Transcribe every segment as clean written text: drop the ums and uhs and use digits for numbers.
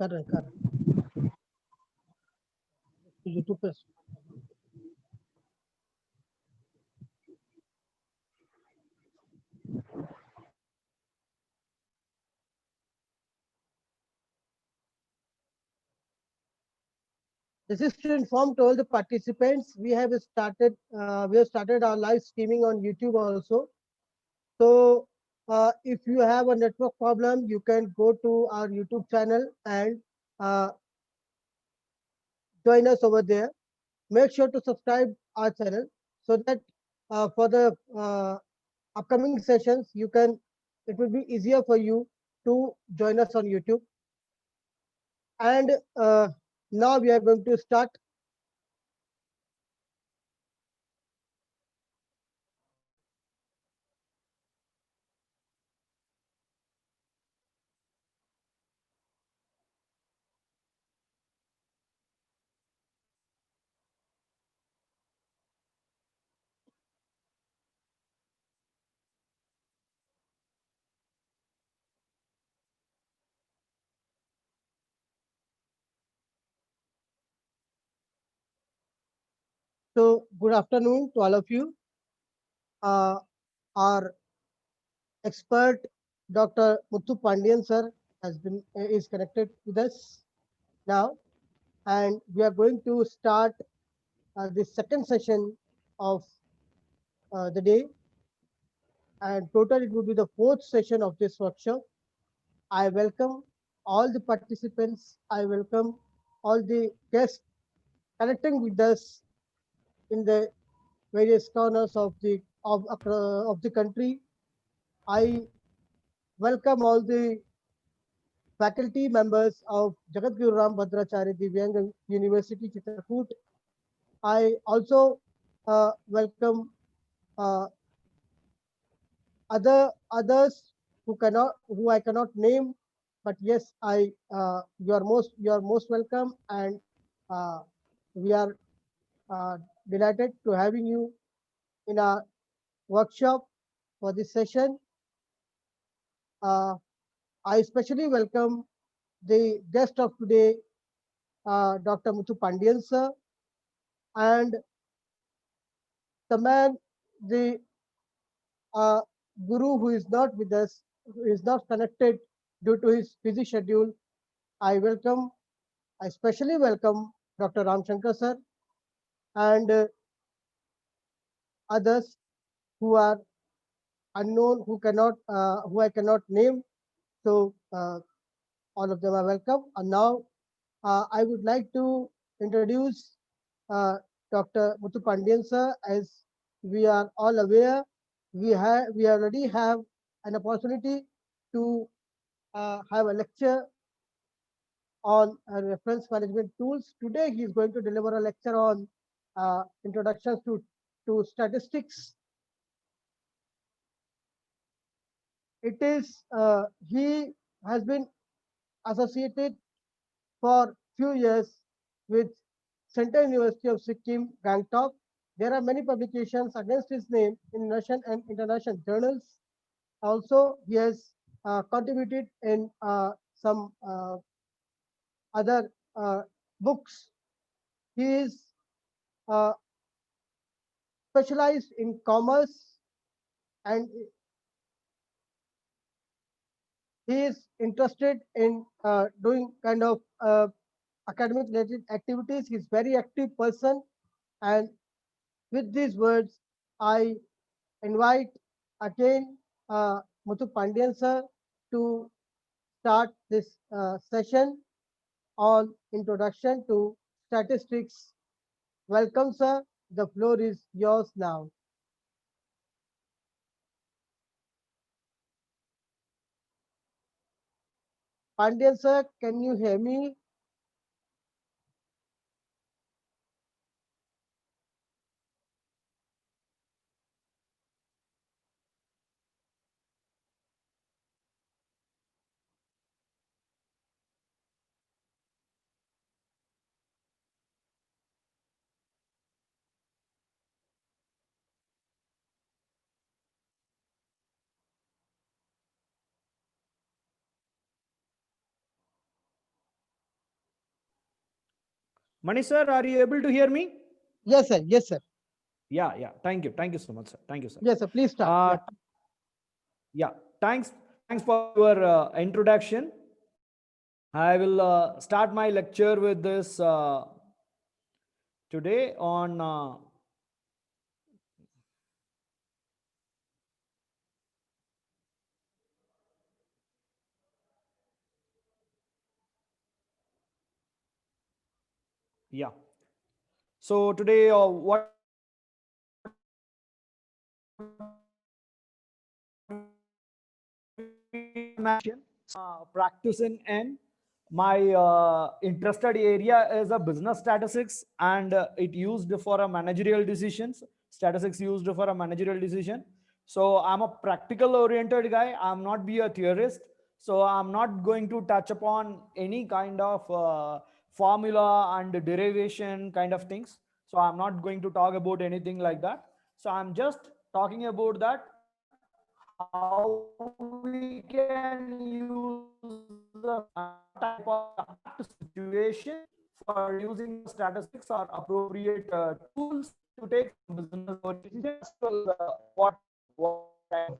कर रहे कर यूट्यूब पे This is to inform to all the participants. We have started our live streaming on YouTube also. So if you have a network problem, you can go to our YouTube channel and uh, join us over there. Make sure to subscribe our channel so that for the upcoming sessions, it will be easier for you to join us on YouTube. And now we are going to start. So good afternoon to all of you. Our expert, Dr. Muthu Pandian sir, is connected with us now, and we are going to start the second session of the day. And total, it will be the fourth session of this workshop. I welcome all the participants. I welcome all the guests connecting with us in the various corners of the country. I welcome all the faculty members of Jagatguru Ram Bhadracharya Divyang University, Chitrakoot. I also welcome uh, others who I cannot name, but yes, I you are most welcome, and uh, we are uh, delighted to having you in our workshop for this session. Uh, I especially welcome the guest of today, Dr. Muthu Pandian sir, and the man, the uh, guru who is not with us, who is not connected due to his busy schedule. I especially welcome Dr. Ram Shankar sir and others who are unknown, who I cannot name. So all of them are welcome. And now I would like to introduce uh, Dr. Muthu Pandian sir. As we are all aware, we already have an opportunity to have a lecture on reference management tools. Today, he is going to deliver a lecture on introductions to statistics. He has been associated for few years with Central University of Sikkim, Gangtok. There are many publications against his name in national and international journals. Also, he has contributed in some other books. He is uh, specialized in commerce, and he is interested in doing kind of academic related activities. He's very active person, and with these words, I invite again Muthu Pandian sir to start this session on introduction to statistics. Welcome, sir. The floor is yours now. Pandian sir, can you hear me? Manish sir, are you able to hear me? Yes, sir. Yes, sir. Yeah, yeah. Thank you. Thank you so much, sir. Thank you, sir. Yes, sir. Please start. Uh, Yeah. yeah. Thanks for your introduction. I will start my lecture with this today on yeah. So today, what we are going to talk about is practicing in my interested area is a business statistics, and it used for a managerial decisions. Statistics used for a managerial decision. So I'm a practical oriented guy. I'm not be a theorist. So I'm not going to touch upon any kind of formula and derivation kind of things. So I'm not going to talk about anything like that. So I'm just talking about that how we can use what type of exact situation for using the statistics or appropriate tools to take some business decisions as well as what kind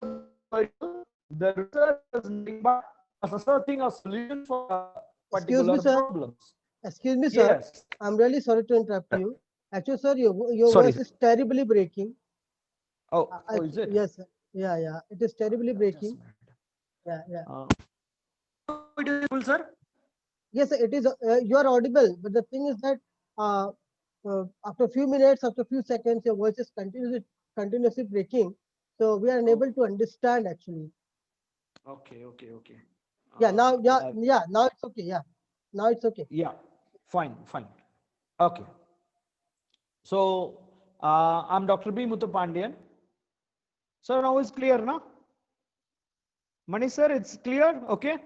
of because the research is nothing but asserting a solution for Excuse me, particular sir. problems. Excuse me, sir. Yes. I'm really sorry to interrupt Yeah. you. Actually, sir, your Sorry, voice sir. is terribly breaking. Oh, is it? Yes, sir. Yeah, yeah. It is terribly Just a breaking. minute. Yeah, yeah. Now it is full, sir. Yes, sir, it is. You are audible, but the thing is that uh, after a few minutes, after a few seconds, your voice is continuously breaking. So we are Oh, unable to understand actually. okay. Yeah, now, yeah, Uh, yeah. Now it's okay. Yeah, now it's okay. yeah, fine. Okay. So, I'm Dr. B. Muthupandian. Sir, now it's clear, na? Manish sir, it's clear? Okay.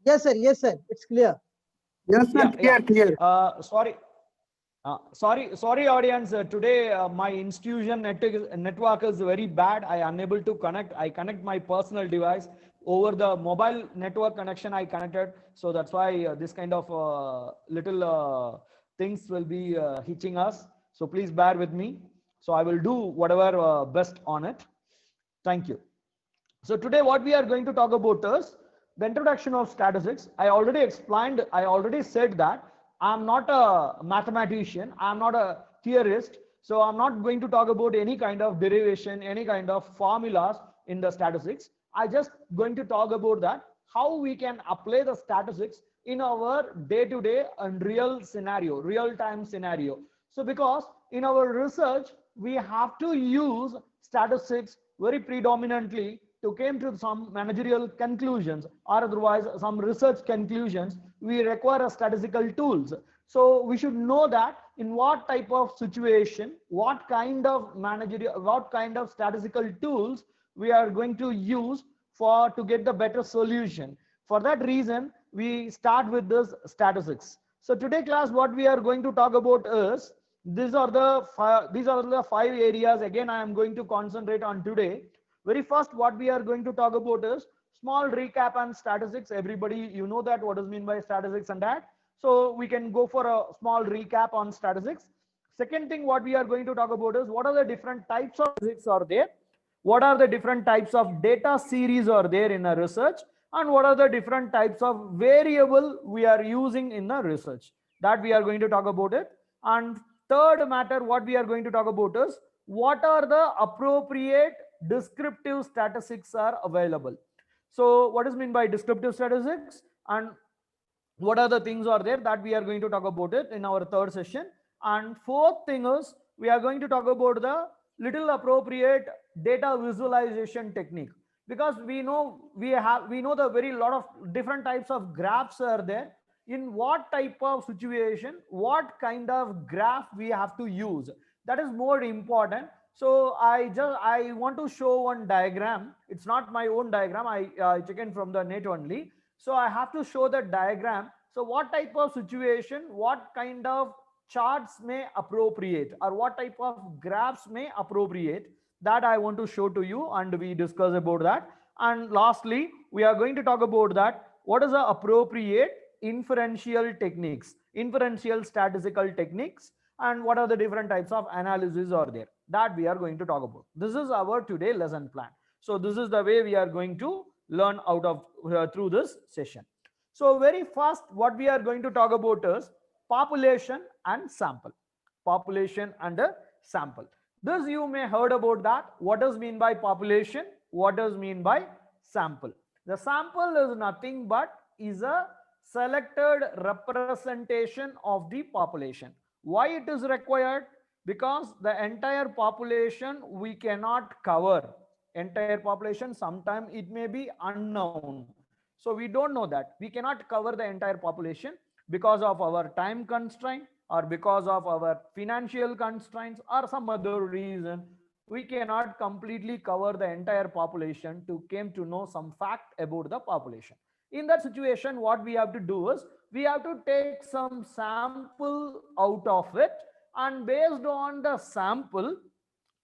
Yes, sir. Yes, sir. It's clear. Yes, sir. Yeah. Clear. Sorry. Sorry, audience. Today, my institution network is very bad. I unable to connect. I connect my personal device over the mobile network connection. I connected, so that's why this kind of little things will be hitching us. So please bear with me. So I will do whatever best on it. Thank you. So today what we are going to talk about is the introduction of statistics. I already explained, I already said that I'm not a mathematician, I'm not a theorist, so I'm not going to talk about any kind of derivation, any kind of formulas in the statistics. I just going to talk about that how we can apply the statistics in our day-to-day and real scenario, real-time scenario. So because in our research, we have to use statistics very predominantly to came to some managerial conclusions or otherwise some research conclusions. We require a statistical tools. So we should know that in what type of situation, what kind of managerial, what kind of statistical tools we are going to use for to get the better solution. For that reason, we start with this statistics. So today class, what we are going to talk about is these are the five areas. Again, I am going to concentrate on today. Very first, what we are going to talk about is small recap on statistics. Everybody, you know that what is mean by statistics and that. So we can go for a small recap on statistics. Second thing, what we are going to talk about is what are the different types of statistics are there, what are the different types of data series are there in a research, and what are the different types of variable we are using in the research. That we are going to talk about it. And third matter, what we are going to talk about is what are the appropriate descriptive statistics are available. So what is mean by descriptive statistics, and what are the things are there, that we are going to talk about it in our third session. And fourth thing is we are going to talk about the little appropriate data visualization technique, because we know the very lot of different types of graphs are there. In what type of situation, what kind of graph we have to use, that is more important. So I want to show one diagram. It's not my own diagram, I taken from the net only. So I have to show the diagram. So what type of situation, what kind of charts may appropriate, or what type of graphs may appropriate, that I want to show to you, and we discuss about that. And lastly, we are going to talk about that what is the appropriate inferential techniques. inferential statistical techniques, and what are the different types of analysis are there, that we are going to talk about. This is our today lesson plan. So this is the way we are going to learn out of through this session. So very first, what we are going to talk about is population and sample. Population and a sample. This you may heard about that. What does mean by population? What does mean by sample? The sample is nothing but is a selected representation of the population. Why it is required? Because the entire population we cannot cover. Entire population, sometime it may be unknown. So we don't know that. We cannot cover the entire population because of our time constraint, or because of our financial constraints, or some other reason. We cannot completely cover the entire population to came to know some fact about the population. In that situation, what we have to do is we have to take some sample out of it, and based on the sample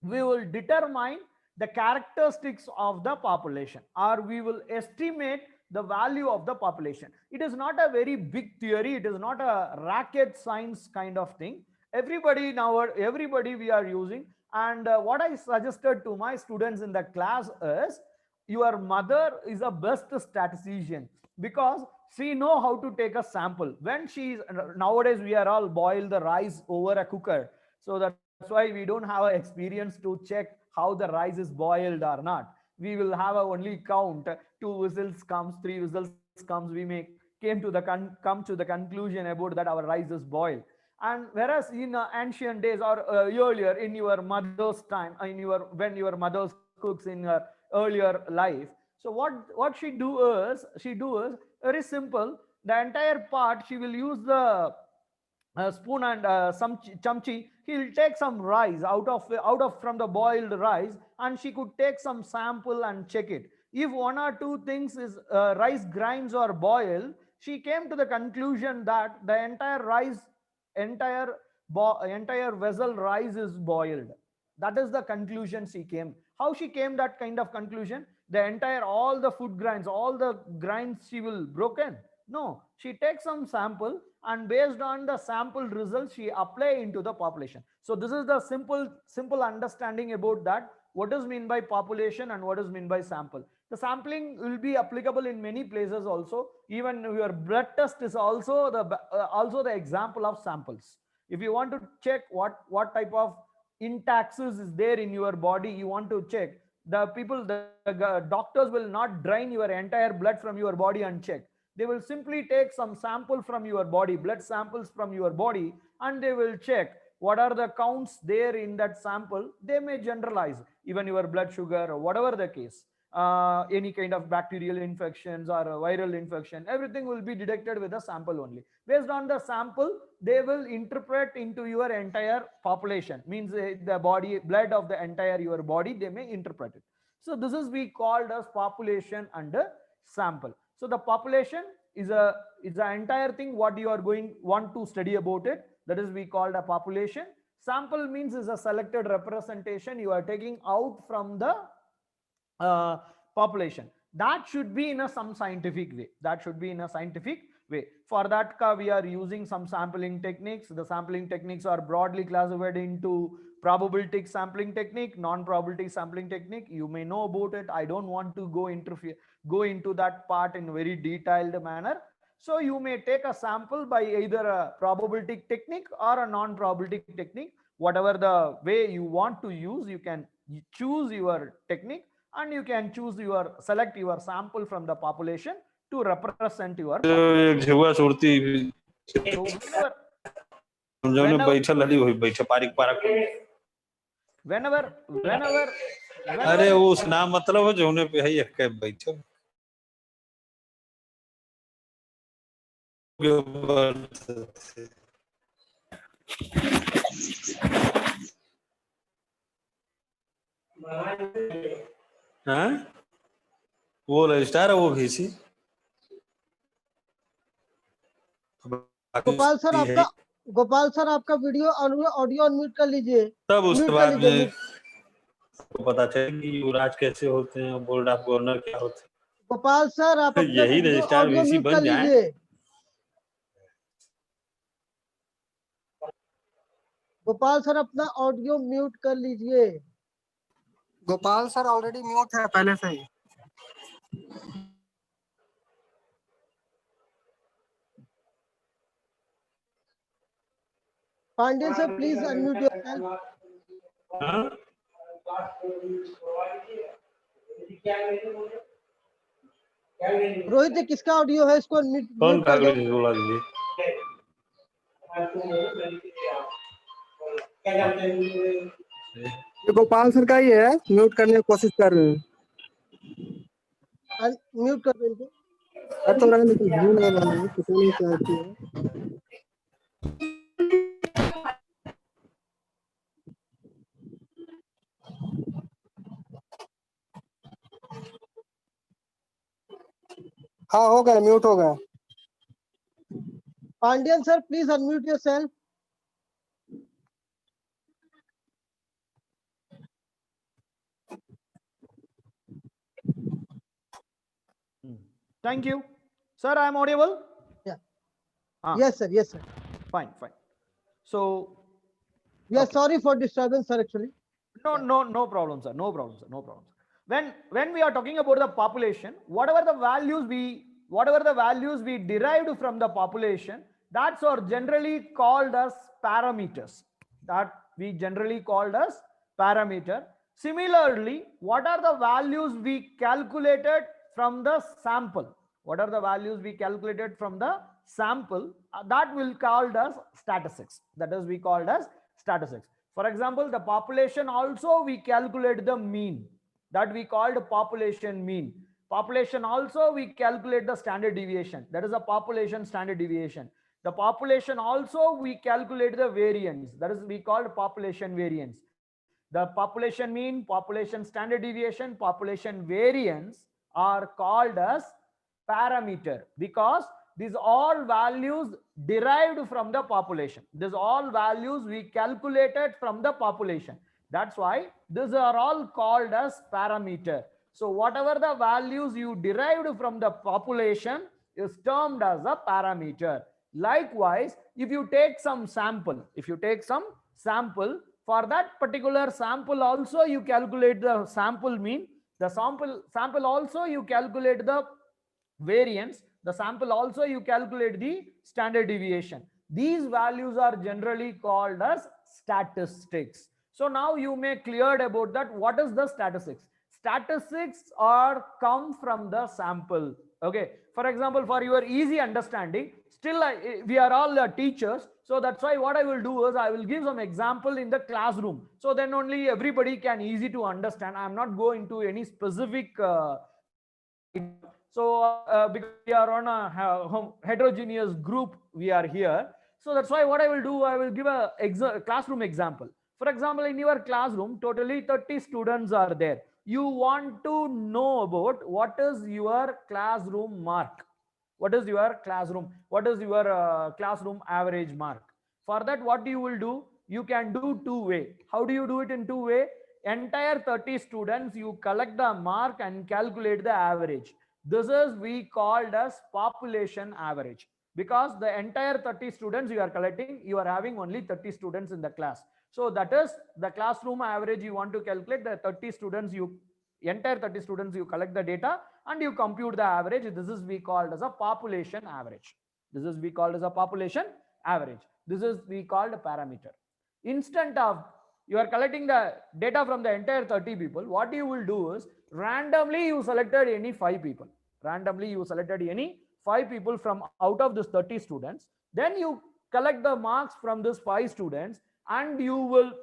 we will determine the characteristics of the population, or we will estimate the value of the population. It is not a very big theory, it is not a rocket science kind of thing. Everybody we are using. And what I suggested to my students in the class is, your mother is a best statistician, because she know how to take a sample. When she's nowadays we are all boil the rice over a cooker, so that's why we don't have a experience to check how the rice is boiled or not. We will have a only count, 2 whistles comes, 3 whistles comes, we may came to the come to the conclusion about that our rice is boiled. And whereas in ancient days, or earlier in your mother's time, in your when your mother cooks in her earlier life, so what she do is very simple. The entire part she will use the spoon and some chamchi. He'll take some rice out of from the boiled rice, and she could take some sample and check it. If one or two things is rice grinds or boiled, she came to the conclusion that the entire rice, entire vessel rice is boiled. That is the conclusion she came. How she came that kind of conclusion? The entire all the food grinds, all the grinds she will broken. No, she takes some sample, and based on the sample results she apply into the population. So this is the simple understanding about that, what is mean by population and what is mean by sample. The sampling will be applicable in many places also. Even your blood test is also the example of samples. If you want to check what type of intaxes is there in your body, you want to check, the doctors will not drain your entire blood from your body and check. They will simply take some sample from your body, blood samples from your body, and they will check what are the counts there in that sample. They may generalize even your blood sugar or whatever the case, any kind of bacterial infections or viral infection, everything will be detected with a sample only. Based on the sample, they will interpret into your entire population, means the body blood of the entire your body, they may interpret it. So this is we called as population and sample. So the population is the entire thing what you are want to study about it, that is we called a population. Sample means is a selected representation you are taking out from the population. That should be in some scientific way. For that we are using some sampling techniques. The sampling techniques are broadly classified into probabilistic sampling technique, non-probabilistic sampling technique. You may know about it. I don't want to go into that part in very detailed manner. So you may take a sample by either a probabilistic technique or a non-probabilistic technique. Whatever the way you want to use, you can choose your technique, and you can select your sample from the population to represent your population. Whenever अरे उस नाम मतलब जो उन्हें पे है ये के बैठो हाँ वो रजिस्ट्रार है वो भेजी गोपाल सर आपका वीडियो ऑडियो अनम्यूट कर लीजिए। तब उसके बाद में को पता चले कि युवराज कैसे होते हैं, बोर्ड ऑफ गवर्नर क्या होते हैं। गोपाल सर आप यही रजिस्ट्रार वीसी बन जाए। गोपाल सर अपना ऑडियो म्यूट कर लीजिए। गोपाल सर ऑलरेडी म्यूट है पहले से ही। Pandian sir please unmute yourself. हाँ? रोहित जी किसका ऑडियो है, इसको कौन म्यूट कर दो। कागड़ी बोला दीजिए। ये गोपाल सर का ही है, म्यूट करने की कोशिश कर रहे हैं। म्यूट कर दो इनको। कर तो रहे हैं, लेकिन हो नहीं रहा है, पता नहीं क्या किया। हाँ हो गया, म्यूट हो गया। Pandian sir please unmute yourself. Thank you. Sir, I am audible? Yeah. Yes, sir. Fine. So, We are okay. sorry for disturbance, sir, actually. No problem, sir. No problem, sir. When we are talking about the population, whatever the values we derived from the population, that's are generally called as parameters. That we generally called as parameter. Similarly, what are the values we calculated from the sample? What are the values we calculated from the sample? That will called as statistics. That is we called as statistics. For example, the population also we calculate the mean, that we called population mean. Population also we calculate the standard deviation, that is a population standard deviation. The population also we calculate the variance, that is we called population variance. The population mean, population standard deviation, population variance are called as parameter because these all values derived from the population. These all values we calculated from the population. That's why these are all called as parameter. So whatever the values you derived from the population is termed as a parameter. Likewise, if you take some sample, for that particular sample also you calculate the sample mean, the sample also you calculate the variance, the sample also you calculate the standard deviation. These values are generally called as statistics. So now you may cleared about that. What is the statistics? Statistics are come from the sample. Okay, for example, for your easy understanding, still we are all teachers, so that's why what I will do is I will give some example in the classroom, so then only everybody can easy to understand. I am not going to any specific because we are on a heterogeneous group, we are here. So that's why what I will do, I will give a classroom example. For example, in your classroom, totally 30 students are there. You want to know about what is your classroom mark. What is your classroom average mark? For that, what you will do, you can do two way. How do you do it in two way? Entire 30 students, you collect the mark and calculate the average. This is we called as population average, because the entire 30 students you are collecting, you are having only 30 students in the class. So that is the classroom average you want to calculate. The 30 students, entire 30 students, you collect the data and you compute the average. This is we called as a population average. This is we called as a population average. This is we called a parameter. Instant of you are collecting the data from the entire 30 people, what you will do is randomly you selected any 5 people. Randomly you selected any 5 people from out of this 30 students. Then you collect the marks from this 5 students and you will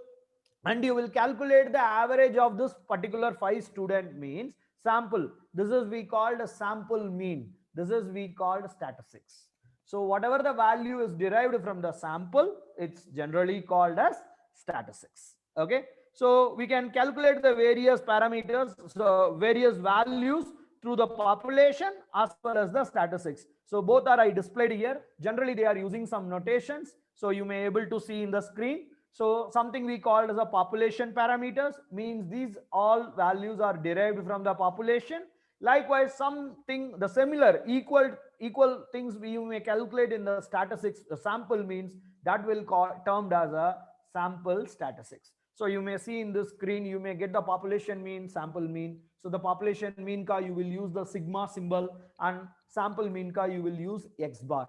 calculate the average of this particular 5 student means sample. This is we called a sample mean. This is we called statistics. So whatever the value is derived from the sample, it's generally called as statistics. Okay, so we can calculate the various parameters, so various values through the population as well as the statistics. So both are I displayed here. Generally they are using some notations, so you may able to see in the screen. So something we called as a population parameters means these all values are derived from the population. Likewise, something the similar equal things we may calculate in the statistics. The sample means that will call termed as a sample statistics. So you may see in this screen, you may get the population mean, sample mean. So the population mean ka you will use the sigma symbol, and sample mean ka you will use x bar,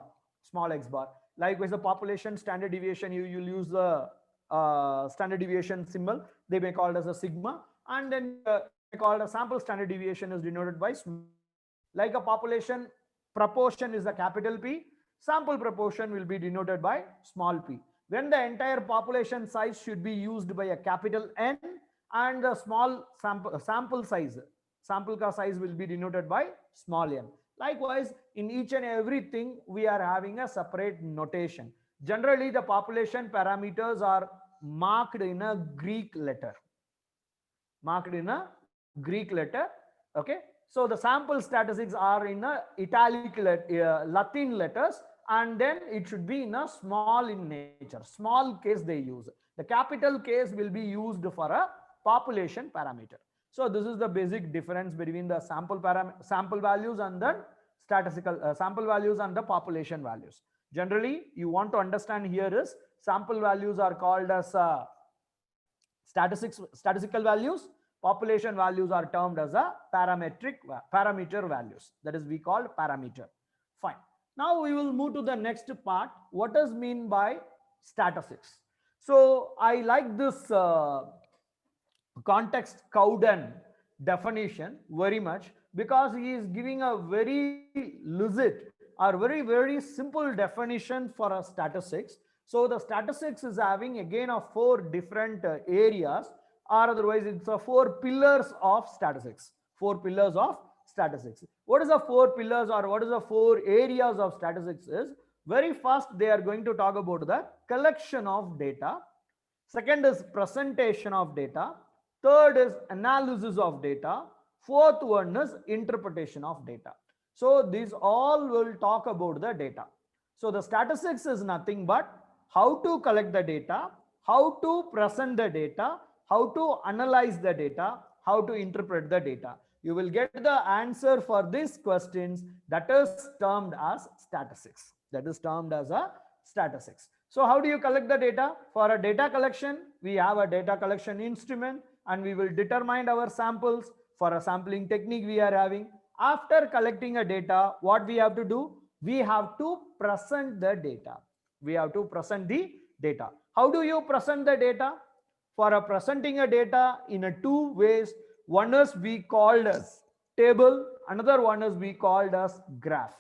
small x bar. Likewise, the population standard deviation, you will use the standard deviation symbol. They may call it as a sigma, and then you may call it a sample standard deviation is denoted by small. Like a population proportion is a capital P, sample proportion will be denoted by small p. When the entire population size should be used by a capital N, and the small sample size, sample ka size will be denoted by small n. Likewise, in each and everything, we are having a separate notation. Generally, the population parameters are marked in a Greek letter. Marked in a Greek letter. Okay. So the sample statistics are in a italic Latin letters, and then it should be in a small in nature. Small case they use. The capital case will be used for a population parameter. So this is the basic difference between the sample values and the statistical sample values and the population values. Generally, you want to understand here is sample values are called as statistical values. Population values are termed as a parameter values. That is, we call parameter. Fine. Now we will move to the next part. What does mean by statistics? So I like this context Cowden definition very much, because he is giving a very lucid or very simple definition for a statistics. So the statistics is having again a 4 different areas, or otherwise it's a 4 pillars of statistics. 4 pillars of statistics. What is the 4 pillars, or what is the 4 areas of statistics is? Very first, they are going to talk about the collection of data. Second is presentation of data. Third is analysis of data. Fourth one is interpretation of data. So these all will talk about the data. So the statistics is nothing but how to collect the data, how to present the data, how to analyze the data, how to interpret the data. You will get the answer for these questions, that is termed as statistics. That is termed as a statistics. So how do you collect the data? For a data collection, we have a data collection instrument, and we will determine our samples. For a sampling technique we are having. After collecting a data, what we have to do? We have to present the data. We have to present the data. How do you present the data? For a presenting a data in a 2 ways. One is we called as table, another one is we called as graph.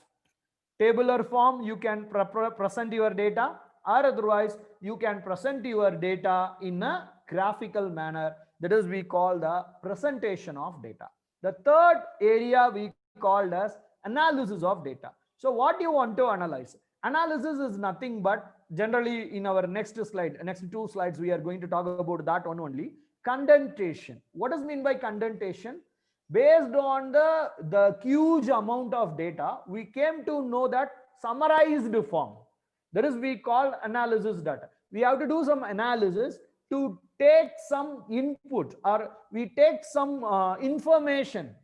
Tabular form, you can present your data, or otherwise you can present your data in a graphical manner. That is, we call the presentation of data. The third area we called as analysis of data. So what you want to analyze? Analysis is nothing but, generally in our next slide, next 2 slides, we are going to talk about that one only. Condentation. What does mean by condentation? Based on the huge amount of data, we came to know that summarized form. That is, we call analysis data. We have to do some analysis to take some input, or we take some information.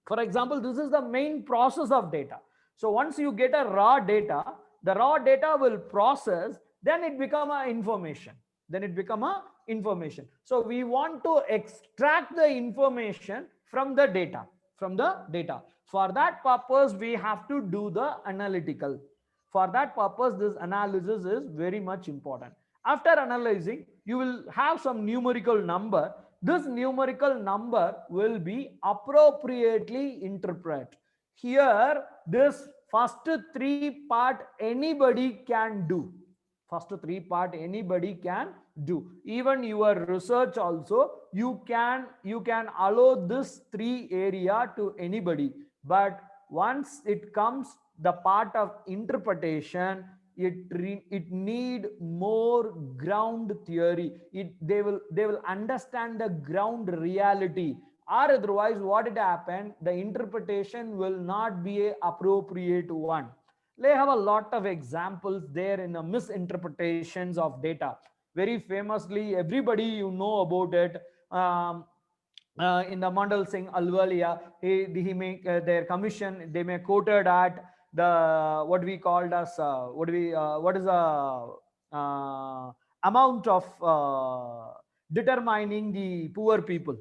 For example, this is the main process of data. So once you get a raw data, the raw data will process, then it become a information. Then it become a information. So we want to extract the information from the data. For that purpose, we have to do the analytical. For that purpose, this analysis is very much important. After analyzing, you will have some numerical number. This numerical number will be appropriately interpreted. Here, this first 3 part anybody can do. First 3 part anybody can do. Even your research also, you can allow this 3 area to anybody. But once it comes the part of interpretation, it need more ground theory. They will understand the ground reality, or otherwise what it happened, the interpretation will not be an appropriate one. They have a lot of examples there in the misinterpretations of data. Very famously, everybody you know about it. In the Mandal Singh Ahluwalia, he make their commission. They may quoted at the what we called as what is amount of determining the poor people.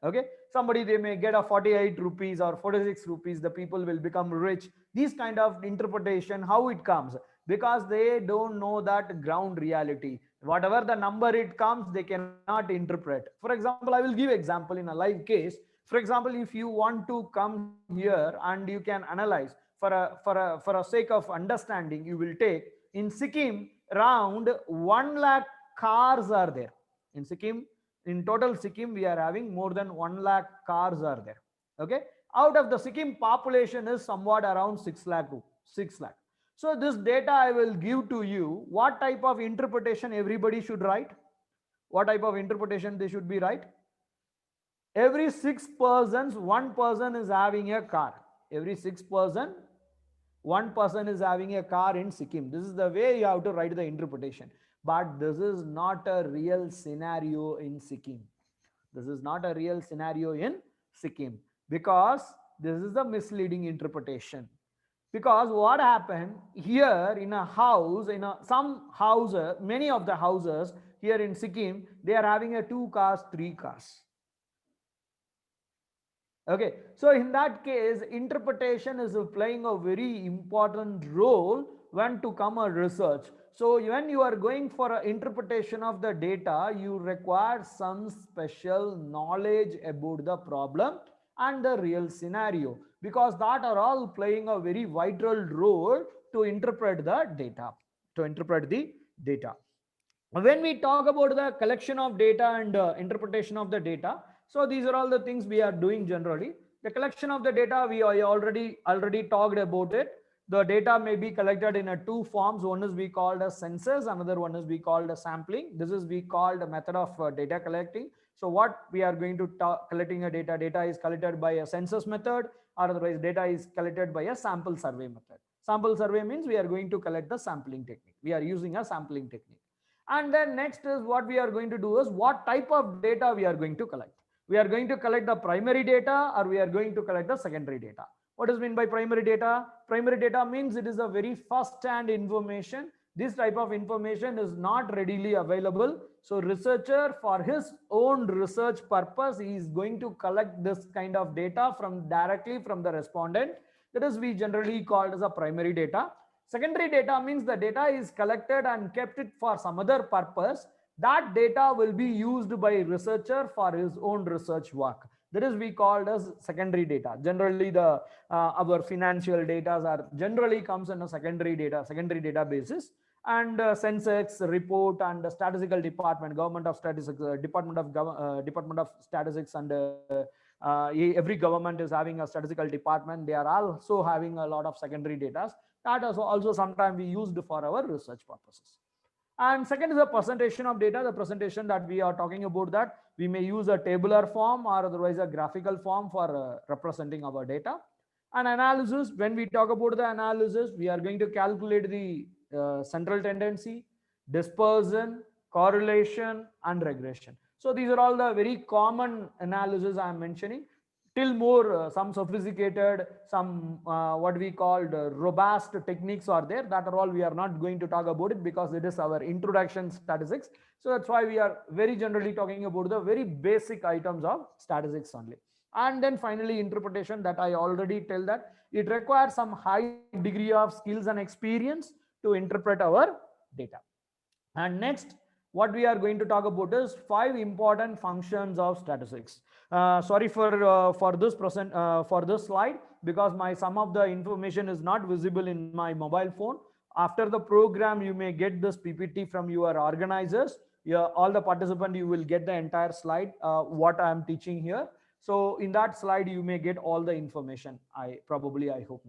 Okay, somebody, they may get a 48 rupees or 46 rupees, the people will become rich. These kind of interpretation, how it comes? Because they don't know that ground reality. Whatever the number it comes, they cannot interpret. For example, I will give example in a live case. For example, if you want to come here and you can analyze for a sake of understanding, you will take in Sikkim around 1 lakh cars are there in Sikkim. In total Sikkim, we are having more than 1 lakh cars are there. Okay, out of the Sikkim population is somewhat around 6 lakh to 6 lakh. So this data I will give to you. What type of interpretation everybody should write? What type of interpretation they should be right? Every 6 persons, 1 person is having a car. Every 6 person, 1 person is having a car in Sikkim. This is the way you have to write the interpretation. But this is not a real scenario in Sikkim. This is not a real scenario in Sikkim, because this is the misleading interpretation. Because what happened here in a house, some houses, many of the houses here in Sikkim, they are having a 2 cars, 3 cars. Okay, so in that case, interpretation is playing a very important role when to come a research. So when you are going for an interpretation of the data, you require some special knowledge about the problem and the real scenario, because that are all playing a very vital role to interpret the data. When we talk about the collection of data and interpretation of the data, so these are all the things we are doing generally. The collection of the data, we already talked about it. The data may be collected in 2 forms. One is we called as census, another one is we called as sampling. This is we called a method of data collecting. So what we are going to collecting a data is collected by a census method, or otherwise data is collected by a sample survey method. Sample survey means we are going to collect the sampling technique. We are using a sampling technique. And then next is what we are going to do is what type of data we are going to collect. We are going to collect the primary data, or we are going to collect the secondary data. What is meant by primary data? Primary data means it is a very first-hand information. This type of information is not readily available. So researcher, for his own research purpose, he is going to collect this kind of data directly from the respondent. That is we generally called as a primary data. Secondary data means the data is collected and kept it for some other purpose. That data will be used by researcher for his own research work. That is we called as secondary data. Generally, the our financial data are generally comes in a secondary data basis. And census report and the statistical department, government of statistics, department of statistics, and every government is having a statistical department. They are also having a lot of secondary data. That is also sometimes we used for our research purposes. And second is the presentation of data. The presentation that we are talking about, that we may use a tabular form or otherwise a graphical form for representing our data. And analysis, when we talk about the analysis, we are going to calculate the central tendency, dispersion, correlation, and regression. So these are all the very common analysis I am mentioning. Till more some sophisticated, some what we called robust techniques are there. That are all we are not going to talk about it, because it is our introduction statistics. So that's why we are very generally talking about the very basic items of statistics only. And then finally interpretation, that I already tell that it requires some high degree of skills and experience to interpret our data. And next, what we are going to talk about is 5 important functions of statistics. Sorry for this slide, because some of the information is not visible in my mobile phone. After the program, you may get this PPT from your organizers. All the participants, you will get the entire slide, what I am teaching here. So in that slide, you may get all the information. I hope.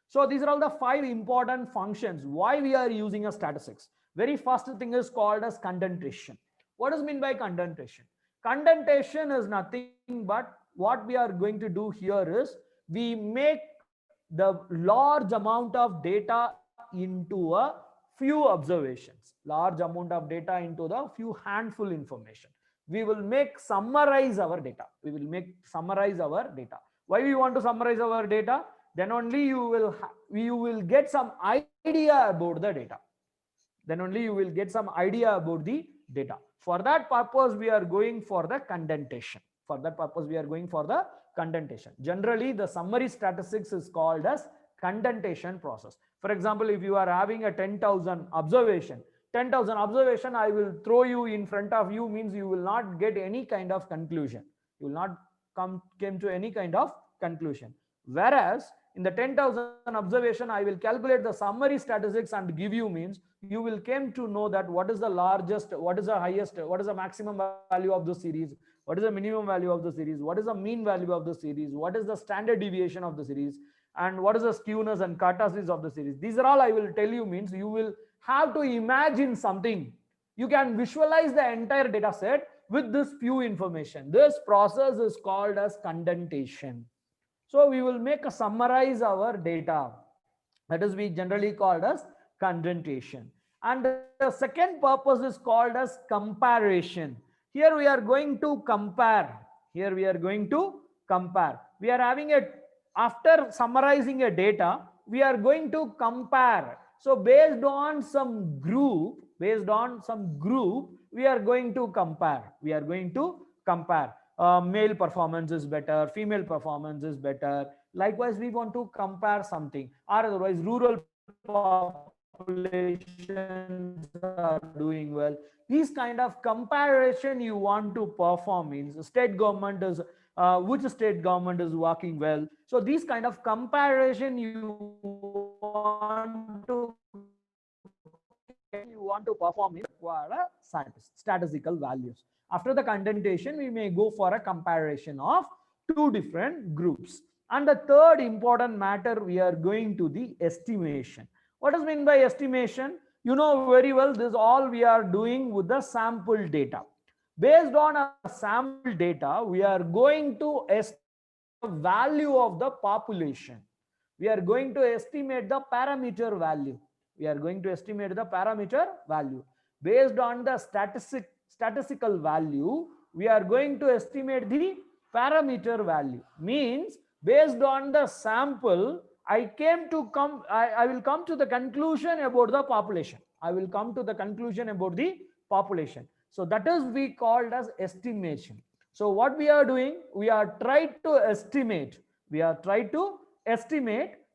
So these are all the 5 important functions. Why we are using a statistics? Very first thing is called as condentation. What is meant by condentation? Condentation is nothing but what we are going to do here is we make the large amount of data into a few observations, large amount of data into the few handful information. We will summarize our data. Why we want to summarize our data? Then only you will get some idea about the data. Then only you will get some idea about the data. For that purpose, we are going for the condentation. For that purpose, we are going for the condentation. Generally, the summary statistics is called as condentation process. For example, if you are having a 10,000 observation, I will throw you in front of you, means you will not get any kind of conclusion. You will not come to any kind of conclusion. Whereas in the 10,000 observation, I will calculate the summary statistics and give you, means you will come to know that what is the largest, what is the highest, what is the maximum value of the series, what is the minimum value of the series, what is the mean value of the series, what is the standard deviation of the series, and what is the skewness and kurtosis of the series. These are all I will tell you, means you will have to imagine something. You can visualize the entire data set with this few information. This process is called as condentation. So we will summarize our data. That is, we generally called as condentation. And the second purpose is called as comparison. Here we are going to compare. We are having after summarizing a data, we are going to compare. So based on some group, we are going to compare. Male performance is better, female performance is better. Likewise, we want to compare something, or otherwise rural populations are doing well. These kind of comparison you want to perform, means state government is which state government is working well. So these kind of comparison you want to perform is require statistical values. After the condentation, we may go for a comparison of two different groups. And the third important matter, we are going to the estimation. What does mean by estimation? You know very well, this all we are doing with the sample data. Based on a sample data, we are going to estimate the value of the population. We are going to estimate the parameter value. Based on the statistical value, we are going to estimate the parameter value. Means based on the sample, I will come to the conclusion about the population. So that is we called as estimation. So what we are doing, we are trying to estimate.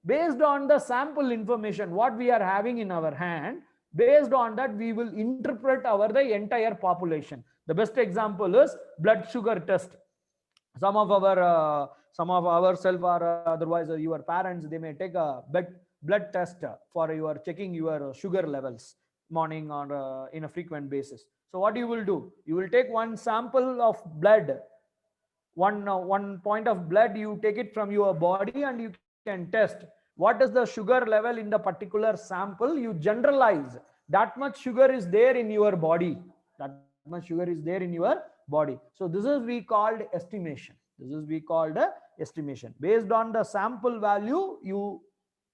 Based on the sample information what we are having in our hand. Based on that, we will interpret the entire population. The best example is blood sugar test. Some of ourselves or otherwise your parents, they may take a blood test for your checking your sugar levels morning or in a frequent basis. So what you will do? You will take one sample of blood, one point of blood. You take it from your body and you can test what is the sugar level in the particular sample. You generalize that much sugar is there in your body. So this is we called estimation. Based on the sample value, you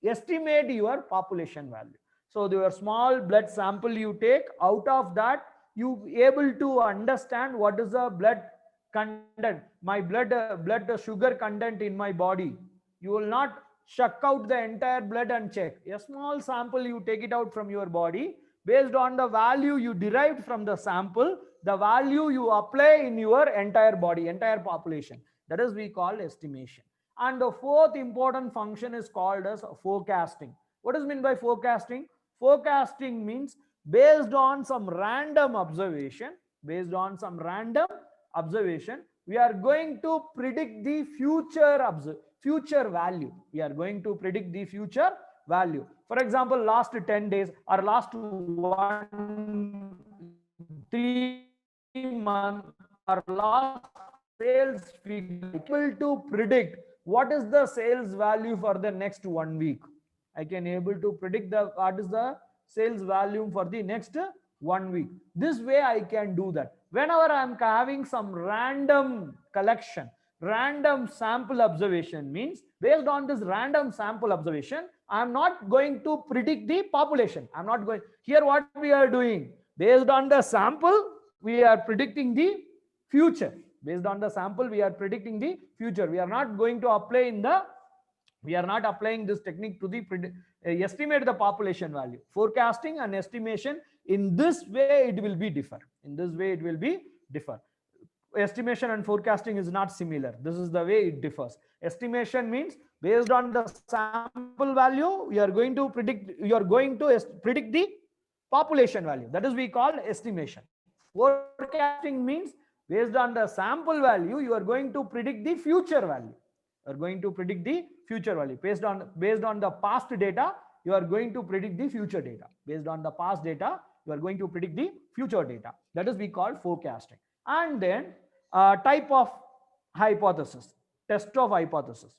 estimate your population value. So your small blood sample you take, out of that you able to understand what is the blood content, my blood sugar content in my body. You will not suck out the entire blood and check. A small sample you take it out from your body. Based on the value you derived from the sample, the value you apply in your entire body, entire population. That is we call estimation. And the fourth important function is called as forecasting. What does mean by forecasting? Forecasting means based on some random observation, we are going to predict the future value. For example, last 10 days or last 3 months or last sales figure, able to predict what is the sales value for the next 1 week. I can able to predict what is the sales value for the next 1 week. This way I can do that. Whenever I am having some random collection, random sample observation, means based on this random sample observation, I am not going to predict the population. Here what we are doing, based on the sample, we are predicting the future. We are not going to apply in the We are not applying this technique to the estimate the population value. Forecasting and estimation, in this way it will be differ. In this way it will be differ. Estimation and forecasting is not similar. This is the way it differs. Estimation means based on the sample value, you are going to predict the population value. That is we call estimation. Forecasting means based on the sample value, you are going to predict the future value. You are going to predict the future value based on the past data. You are going to predict the future data. Based on the past data, you are going to predict the future data. That is we call forecasting. And then type of hypothesis, test of hypothesis.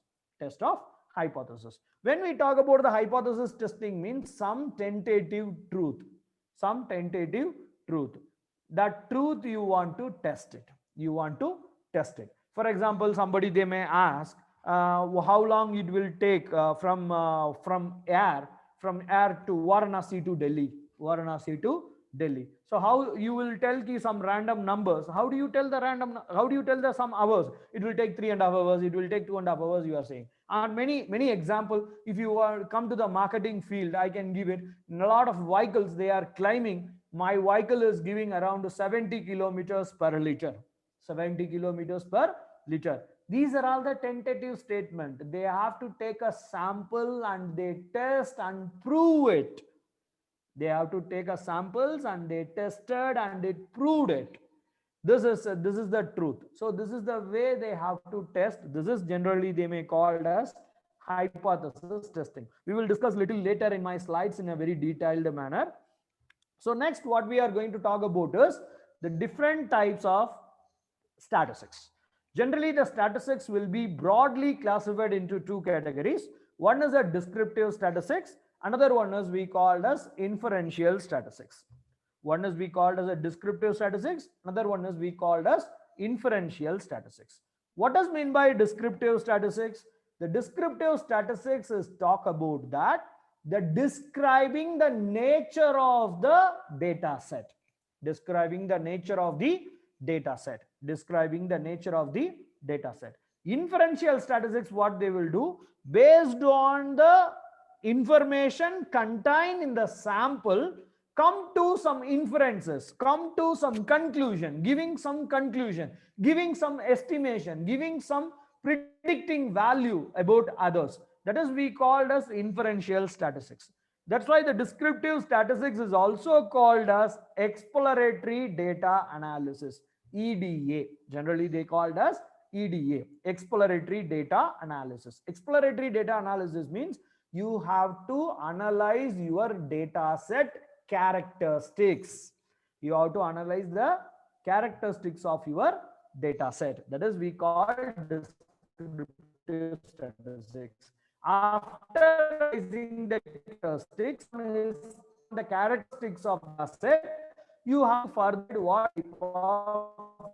When we talk about the hypothesis testing, means some tentative truth. That truth you want to test it. For example, somebody, they may ask how long it will take from air to Varanasi to Delhi. So how you will tell some random numbers? How do you tell the some hours? It will take 3.5 hours. It will take 2.5 hours. You are saying. And many example. If you are come to the marketing field, I can give it. In a lot of vehicles, they are claiming my vehicle is giving around 70 kilometers per liter. 70 kilometers per liter. These are all the tentative statement. They have to take a sample and they test and prove it. They have to take a samples and they tested and it proved it. This is the truth. So this is the way they have to test. This is generally they may call it as hypothesis testing. We will discuss little later in my slides in a very detailed manner. So next, what we are going to talk about is the different types of statistics. Generally, the statistics will be broadly classified into two categories. One is a descriptive statistics. Another one is we called as inferential statistics. One is we called as a descriptive statistics. Another one is we called as inferential statistics. What does mean by descriptive statistics? The descriptive statistics is talk about that the describing the nature of the data set. Describing the nature of the data set. Describing the nature of the data set. Inferential statistics, what they will do, based on the information contained in the sample, come to some inferences, come to some conclusion, giving some estimation, giving some predicting value about others. That is we called as inferential statistics. That's why the descriptive statistics is also called as exploratory data analysis, EDA. Generally they called as EDA, exploratory data analysis. Exploratory data analysis means you have to analyze your data set characteristics. You have to analyze the characteristics of your data set. That is we call descriptive statistics. After analyzing the characteristics of the set, you have further what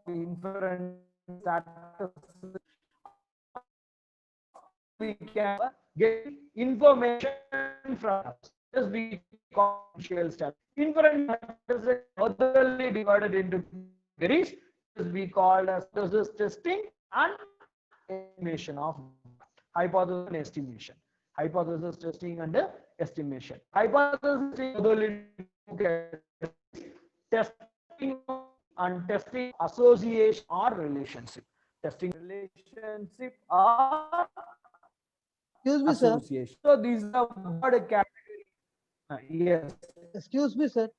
inference statistics. We can get information from us. This we call inferential statistics. Inferential statistics furtherly divided into categories. This we call as hypothesis testing and estimation of hypothesis and estimation. Hypothesis testing and estimation. Hypothesis testing testing and testing association or relationship. Testing relationship or Excuse me, sir. association. So these are broad category. Yes. Excuse me, sir.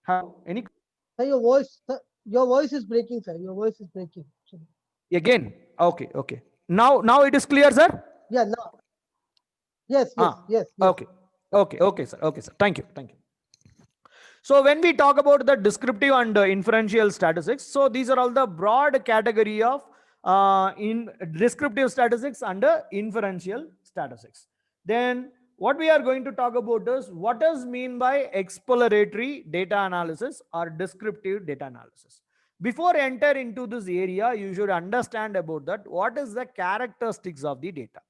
How any Sir, your voice is breaking, sir. Your voice is breaking. Sorry. again? Okay. Now it is clear, sir. Yeah, now. Yes. Yes. Okay, sir. Thank you. So when we talk about the descriptive and inferential statistics, so these are all the broad category of in descriptive statistics and inferential statistics. Then what we are going to talk about is what does mean by exploratory data analysis or descriptive data analysis. Before enter into this area, you should understand about that. What is the characteristics of the data?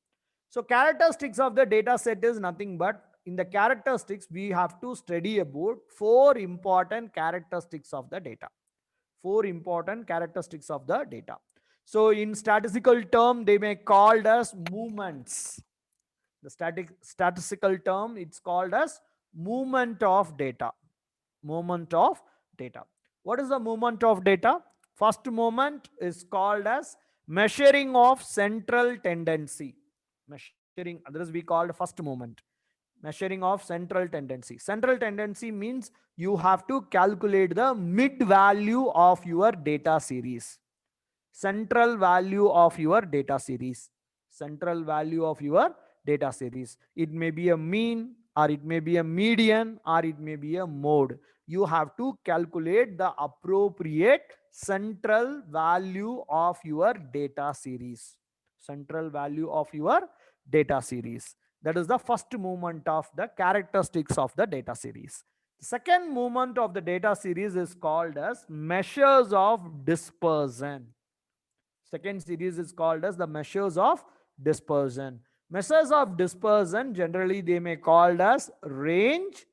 So characteristics of the data set is nothing but in the characteristics, we have to study about 4 important characteristics of the data. 4 important characteristics of the data. So in statistical term, they may called as movements. The statistical term, it's called as movement of data. Movement of data. What is the movement of data? First movement is called as measuring of central tendency. Measuring, others we called first movement. Measuring of central tendency. Central tendency means you have to calculate the mid value of your data series. Central value of your data series. Central value of your data series. It may be a mean, or it may be a median, or it may be a mode. You have to calculate the appropriate central value of your data series. Central value of your data series. That is the first movement of the characteristics of the data series. The second movement of the data series is called as measures of dispersion. Second series is called as the measures of dispersion. Measures of dispersion, generally they may called as range,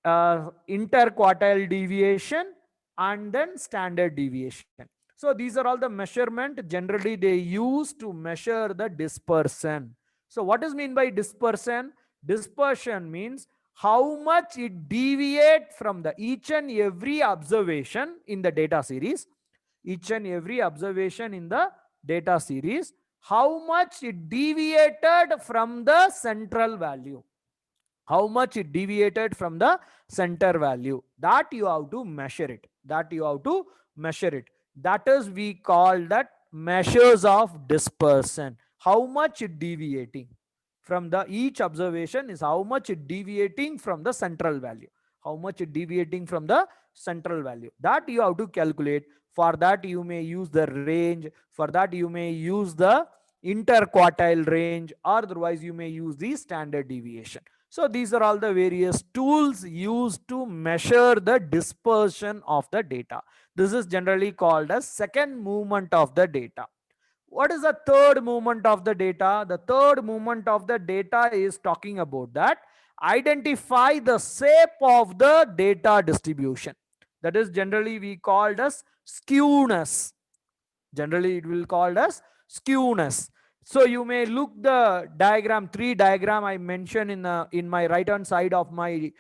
interquartile deviation, and then standard deviation. So these are all the measurement generally they use to measure the dispersion. So what is mean by dispersion? Dispersion means how much it deviate from the each and every observation in the data series. Each and every observation in the data series, how much it deviated from the central value. How much it deviated from the center value. That you have to measure it. That you have to measure it. That is, we call that measures of dispersion. How much it deviating from the each observation is how much it deviating from the central value. How much it deviating from the central value. That you have to calculate. For that you may use the range. For that you may use the interquartile range, or otherwise you may use the standard deviation. So these are all the various tools used to measure the dispersion of the data. This is generally called as second movement of the data. What is the third movement of the data? The third movement of the data is talking about that identify the shape of the data distribution. That is generally we called as skewness. Generally it will called as skewness. So you may look the diagram, 3 diagram I mentioned in my right hand side of my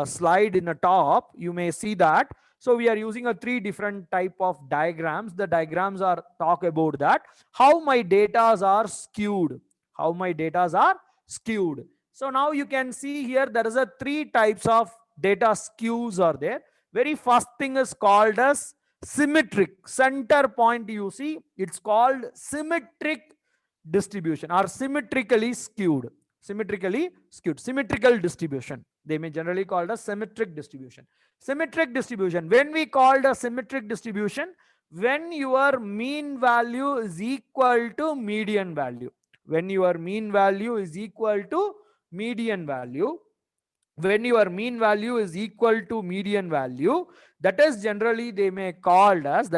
slide in the top. You may see that. So we are using a 3 different type of diagrams. The diagrams are talk about that how my datas are skewed. How my datas are skewed. So now you can see here there is a 3 types of data skews are there. Very first thing is called as symmetric. Center point you see, it's called symmetric distribution or symmetrically skewed. Symmetrically skewed. Symmetrical distribution. They may generally called as symmetric distribution. Symmetric distribution. When we called a symmetric distribution, when your mean value is equal to median value. When your mean value is equal to median value. When your mean value is equal to median value, that is generally they may called as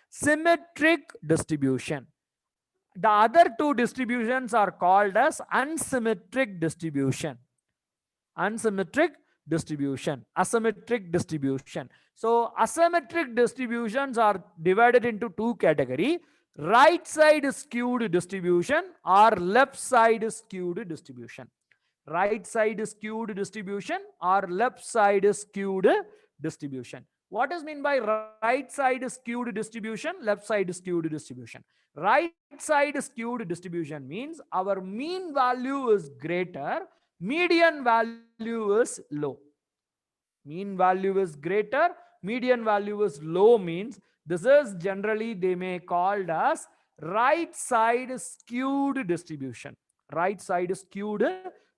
symmetric distribution. The other 2 distributions are called as unsymmetric distribution. Unsymmetric distribution, asymmetric distribution. So asymmetric distributions are divided into 2 categories: right side skewed distribution or left side skewed distribution. Right side skewed distribution or left side skewed distribution. What is mean by right side skewed distribution, left side skewed distribution? Right side skewed distribution means our mean value is greater, median value is low. Mean value is greater, median value is low means this is generally they may called as right side skewed distribution. Right side skewed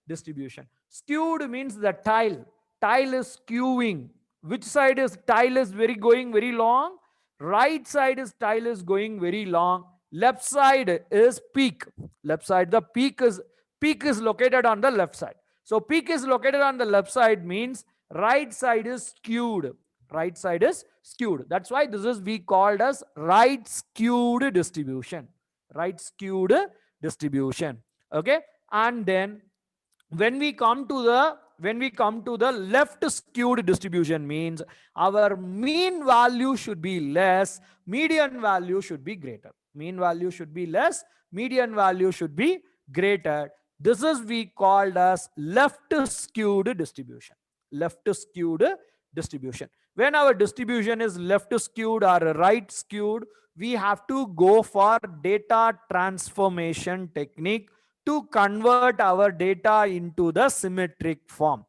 distribution. Skewed means the tile. Tile is skewing. Which side is tile is going very long? Right side is tile is going very long. Left side is peak. Left side, the peak is located on the left side. So peak is located on the left side means right side is skewed. Right side is skewed. That's why this is we called as right skewed distribution. Right skewed distribution. Okay. And then when we come to the when we come to the left skewed distribution, means our mean value should be less, median value should be greater. Mean value should be less, median value should be greater. This is we called as left skewed distribution. Left skewed distribution. When our distribution is left skewed or right skewed, we have to go for data transformation technique to convert our data into the symmetric form.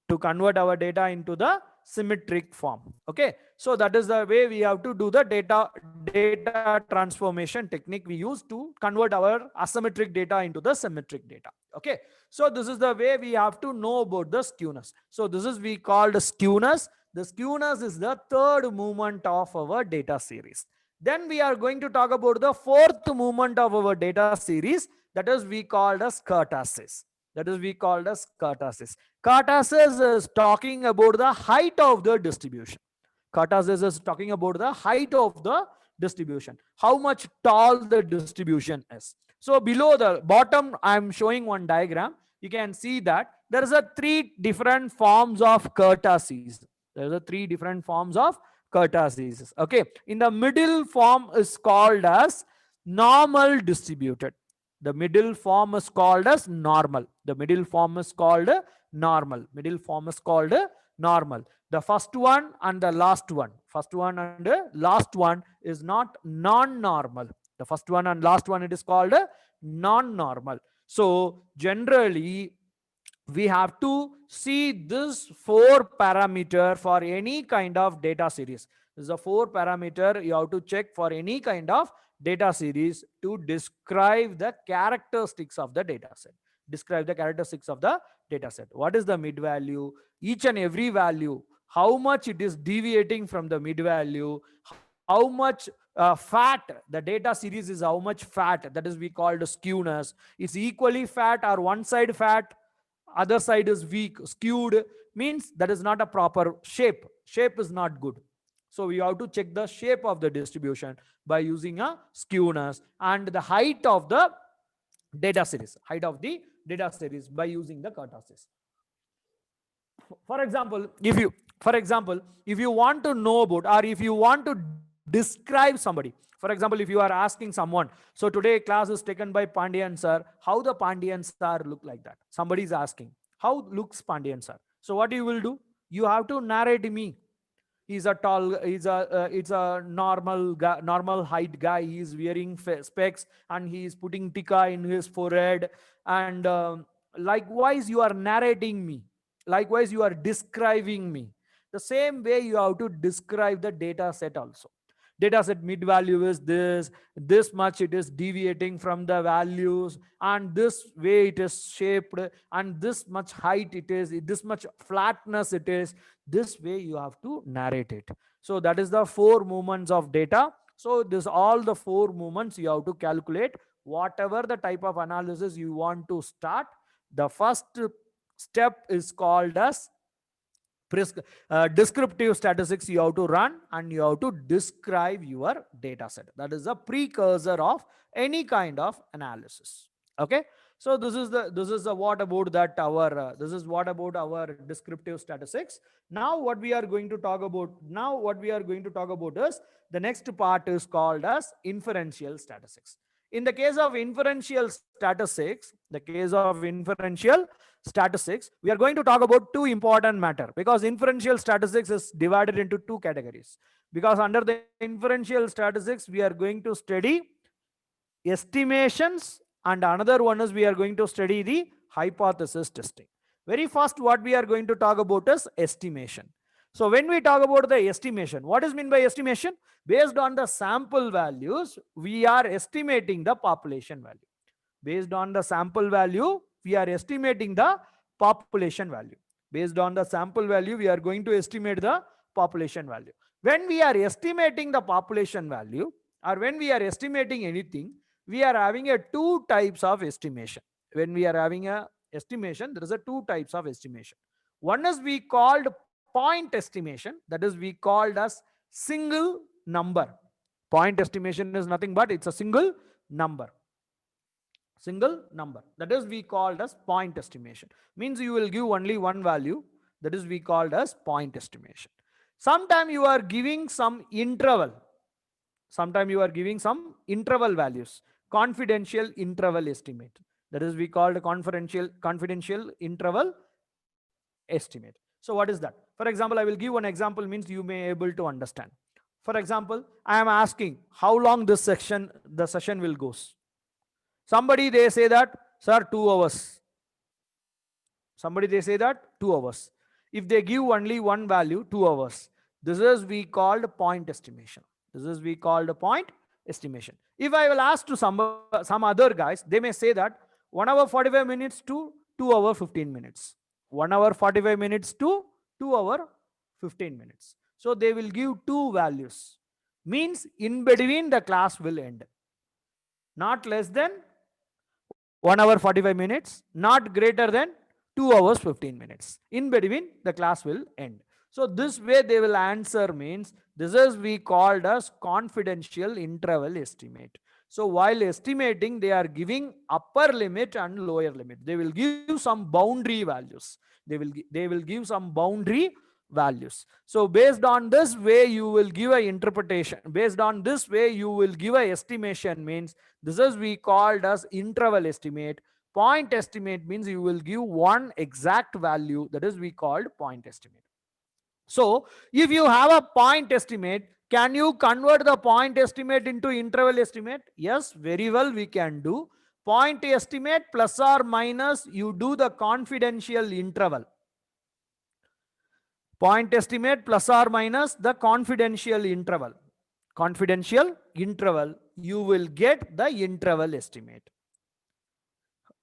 To convert our data into the symmetric form. Okay, so that is the way we have to do the data transformation technique we use to convert our asymmetric data into the symmetric data. Okay, so this is the way we have to know about the skewness. So this is we called skewness. The skewness is the third movement of our data series. Then we are going to talk about the fourth movement of our data series, that is we called as kurtosis. That is we called as kurtosis. Kurtosis is talking about the height of the distribution. Kurtosis is talking about the height of the distribution, how much tall the distribution is. So below the bottom, I am showing one diagram. You can see that there is a three different forms of kurtosis. There is a three different forms of kurtosis. Okay, in the middle form is called as normal distributed. The middle form is called as normal. The middle form is called normal. Middle form is called normal. The first one and the last one. First one and the last one is not non-normal. The first one and last one, it is called non-normal. So generally, we have to see this 4 parameter for any kind of data series. This is a 4 parameter you have to check for any kind of data series to describe the characteristics of the data set. Describe the characteristics of the data set. What is the mid value? Each and every value, how much it is deviating from the mid value, how much fat the data series is, how much fat, that is we called skewness. It's equally fat or one side fat, other side is weak. Skewed means that is not a proper shape. Shape is not good. So we have to check the shape of the distribution by using a skewness, and the height of the data series. Height of the data series by using the kurtosis. For example, if you want to know about, or if you want to describe somebody, for example, if you are asking someone, so today class is taken by Pandian sir, how the Pandian sir look like that? Somebody is asking, how looks Pandian sir? So what you will do? You have to narrate me. He's a tall, it's a normal guy, normal height guy. He's wearing specs and he is putting tika in his forehead. And likewise, you are narrating me. Likewise, you are describing me. The same way you have to describe the data set also. Data set mid value is this much it is deviating from the values, and this way it is shaped, and this much height it is, this much flatness it is. This way you have to narrate it. So that is the 4 movements of data. So this all the 4 movements you have to calculate. Whatever the type of analysis you want to start, the first step is called as descriptive statistics. You have to run and you have to describe your data set. That is a precursor of any kind of analysis. Okay, so this is what about our descriptive statistics. Now what we are going to talk about is the next part is called as inferential statistics. In the case of inferential statistics, we are going to talk about 2 important matter, because inferential statistics is divided into 2 categories. Because under the inferential statistics, we are going to study estimations, and another one is we are going to study the hypothesis testing. Very first, what we are going to talk about is estimation. So when we talk about the estimation, what is meant by estimation? Based on the sample values, we are estimating the population value. Based on the sample value, we are estimating the population value. Based on the sample value, we are going to estimate the population value. When we are estimating the population value, or when we are estimating anything, we are having a 2 types of estimation. When we are having a estimation, there is a 2 types of estimation. One is we called point estimation, that is we called as single number. Point estimation is nothing but it's a single number. Single number. That is we called as point estimation. Means you will give only one value. That is we called as point estimation. Sometime you are giving some interval. Sometime you are giving some interval values. Confidential interval estimate. That is we called confidential interval estimate. So what is that? For example, I will give one example, means you may able to understand. For example, I am asking how long the session will goes. Somebody they say that, sir, 2 hours. Somebody they say that 2 hours. If they give only one value, 2 hours, this is we called point estimation. This is we called a point estimation. If I will ask to some other guys, they may say that 1 hour 45 minutes to 2 hour 15 minutes. 1 hour 45 minutes to 2 hour 15 minutes. So they will give two values. Means in between the class will end. Not less than 1 hour 45 minutes, not greater than 2 hours 15 minutes. In between the class will end. So this way they will answer, means this is we called as confidential interval estimate. So while estimating, they are giving upper limit and lower limit. They will give some boundary values. They will give some boundary values. So based on this way, you will give a interpretation. Based on this way, you will give a estimation, means this is we called as interval estimate. Point estimate means you will give one exact value. That is we called point estimate. So if you have a point estimate, can you convert the point estimate into interval estimate? Yes, very well we can do. Point estimate plus or minus, you do the confidential interval. Point estimate plus or minus the confidential interval. Confidential interval, you will get the interval estimate.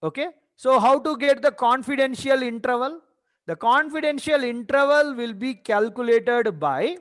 Okay. So how to get the confidential interval? The confidential interval will be calculated by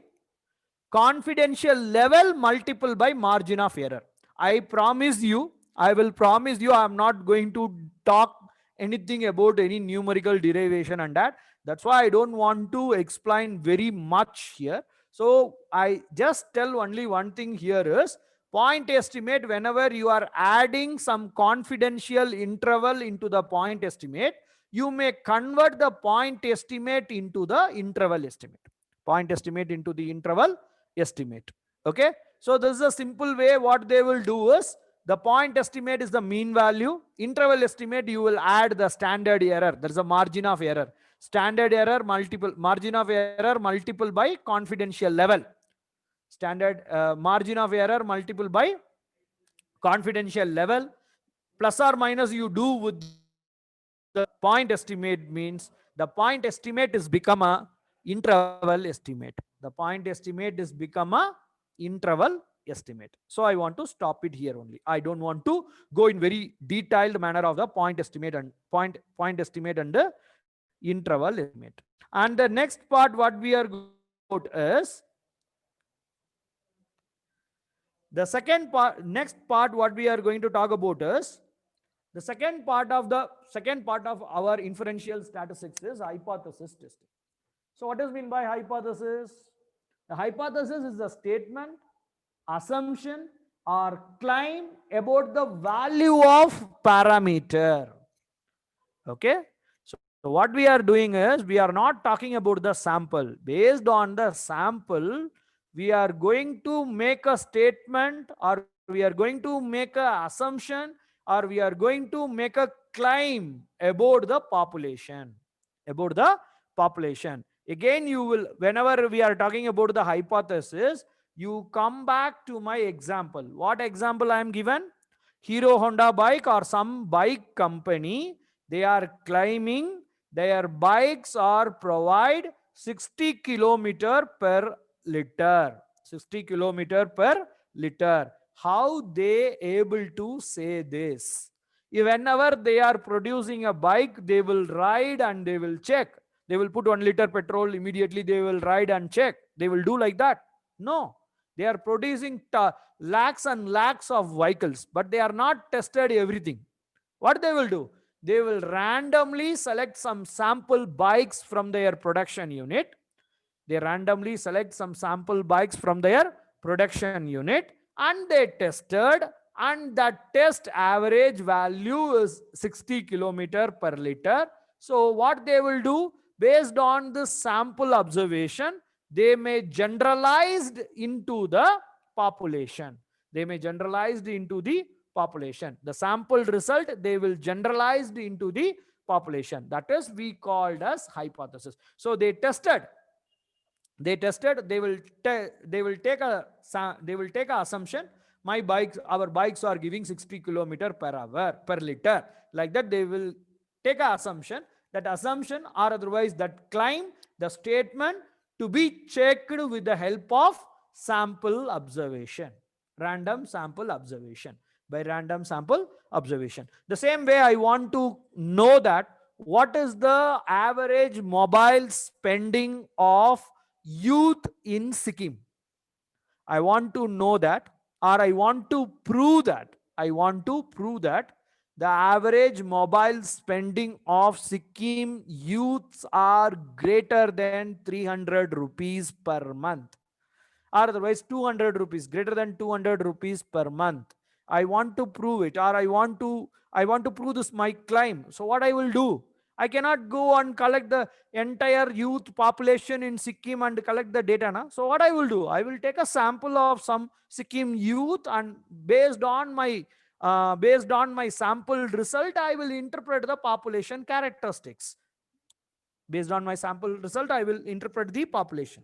confidential level multiple by margin of error. I will promise you, I am not going to talk anything about any numerical derivation and that. That's why I don't want to explain very much here. So I just tell only one thing here is point estimate. Whenever you are adding some confidential interval into the point estimate, you may convert the point estimate into the interval estimate. Point estimate into the interval estimate. Okay. So this is a simple way. What they will do is, the point estimate is the mean value. Interval estimate, you will add the standard error. There is a margin of error. Standard error multiple, margin of error multiple by confidential level. Standard margin of error multiple by confidential level, plus or minus you do with the point estimate, means the point estimate is become a interval estimate. The point estimate is become a interval estimate. So I want to stop it here only. I don't want to go in very detailed manner of the point estimate and point estimate and the interval estimate. And the next part what we are going to about is the second part. Next part what we are going to talk about is the second part of our inferential statistics is hypothesis testing. So what does mean by hypothesis? The hypothesis is a statement, assumption or claim about the value of parameter. Okay. So what we are doing is, we are not talking about the sample. Based on the sample, we are going to make a statement, or we are going to make an assumption, or we are going to make a claim about the population. About the population. Again, you will, whenever we are talking about the hypothesis, you come back to my example. What example I am given? Hero Honda bike or some bike company, they are claiming their bikes are provide 60 kilometer per liter. 60 kilometer per liter. How they able to say this? Whenever they are producing a bike, they will ride and they will check. They will put 1 liter petrol, immediately they will ride and check. They will do like that. No. They are producing lakhs and lakhs of vehicles, but they are not tested everything. What they will do? They will randomly select some sample bikes from their production unit. They randomly select some sample bikes from their production unit and they tested and that test average value is 60 kilometer per liter. So what they will do, based on the sample observation, they may generalized into the population. They may generalized into the population. The sample result, they will generalized into the population. That is we called as hypothesis. So they tested, they will take a assumption, my bikes, our bikes are giving 60 kilometer per hour per liter. Like that, they will take a assumption, that assumption or otherwise that claim, the statement to be checked with the help of sample observation, random sample observation, by random sample observation. The same way, I want to know that what is the average mobile spending of youth in Sikkim. I want to know that, or I want to prove that. I want to prove that the average mobile spending of Sikkim youths are greater than 300 rupees per month, or otherwise 200 rupees, greater than 200 rupees per month. I want to prove it, or I want to prove this my claim. So what I will do, I cannot go and collect the entire youth population in Sikkim and collect the data. Na? So what I will do, I will take a sample of some Sikkim youth, and based on my sample result, I will interpret the population characteristics. Based on my sample result, I will interpret the population.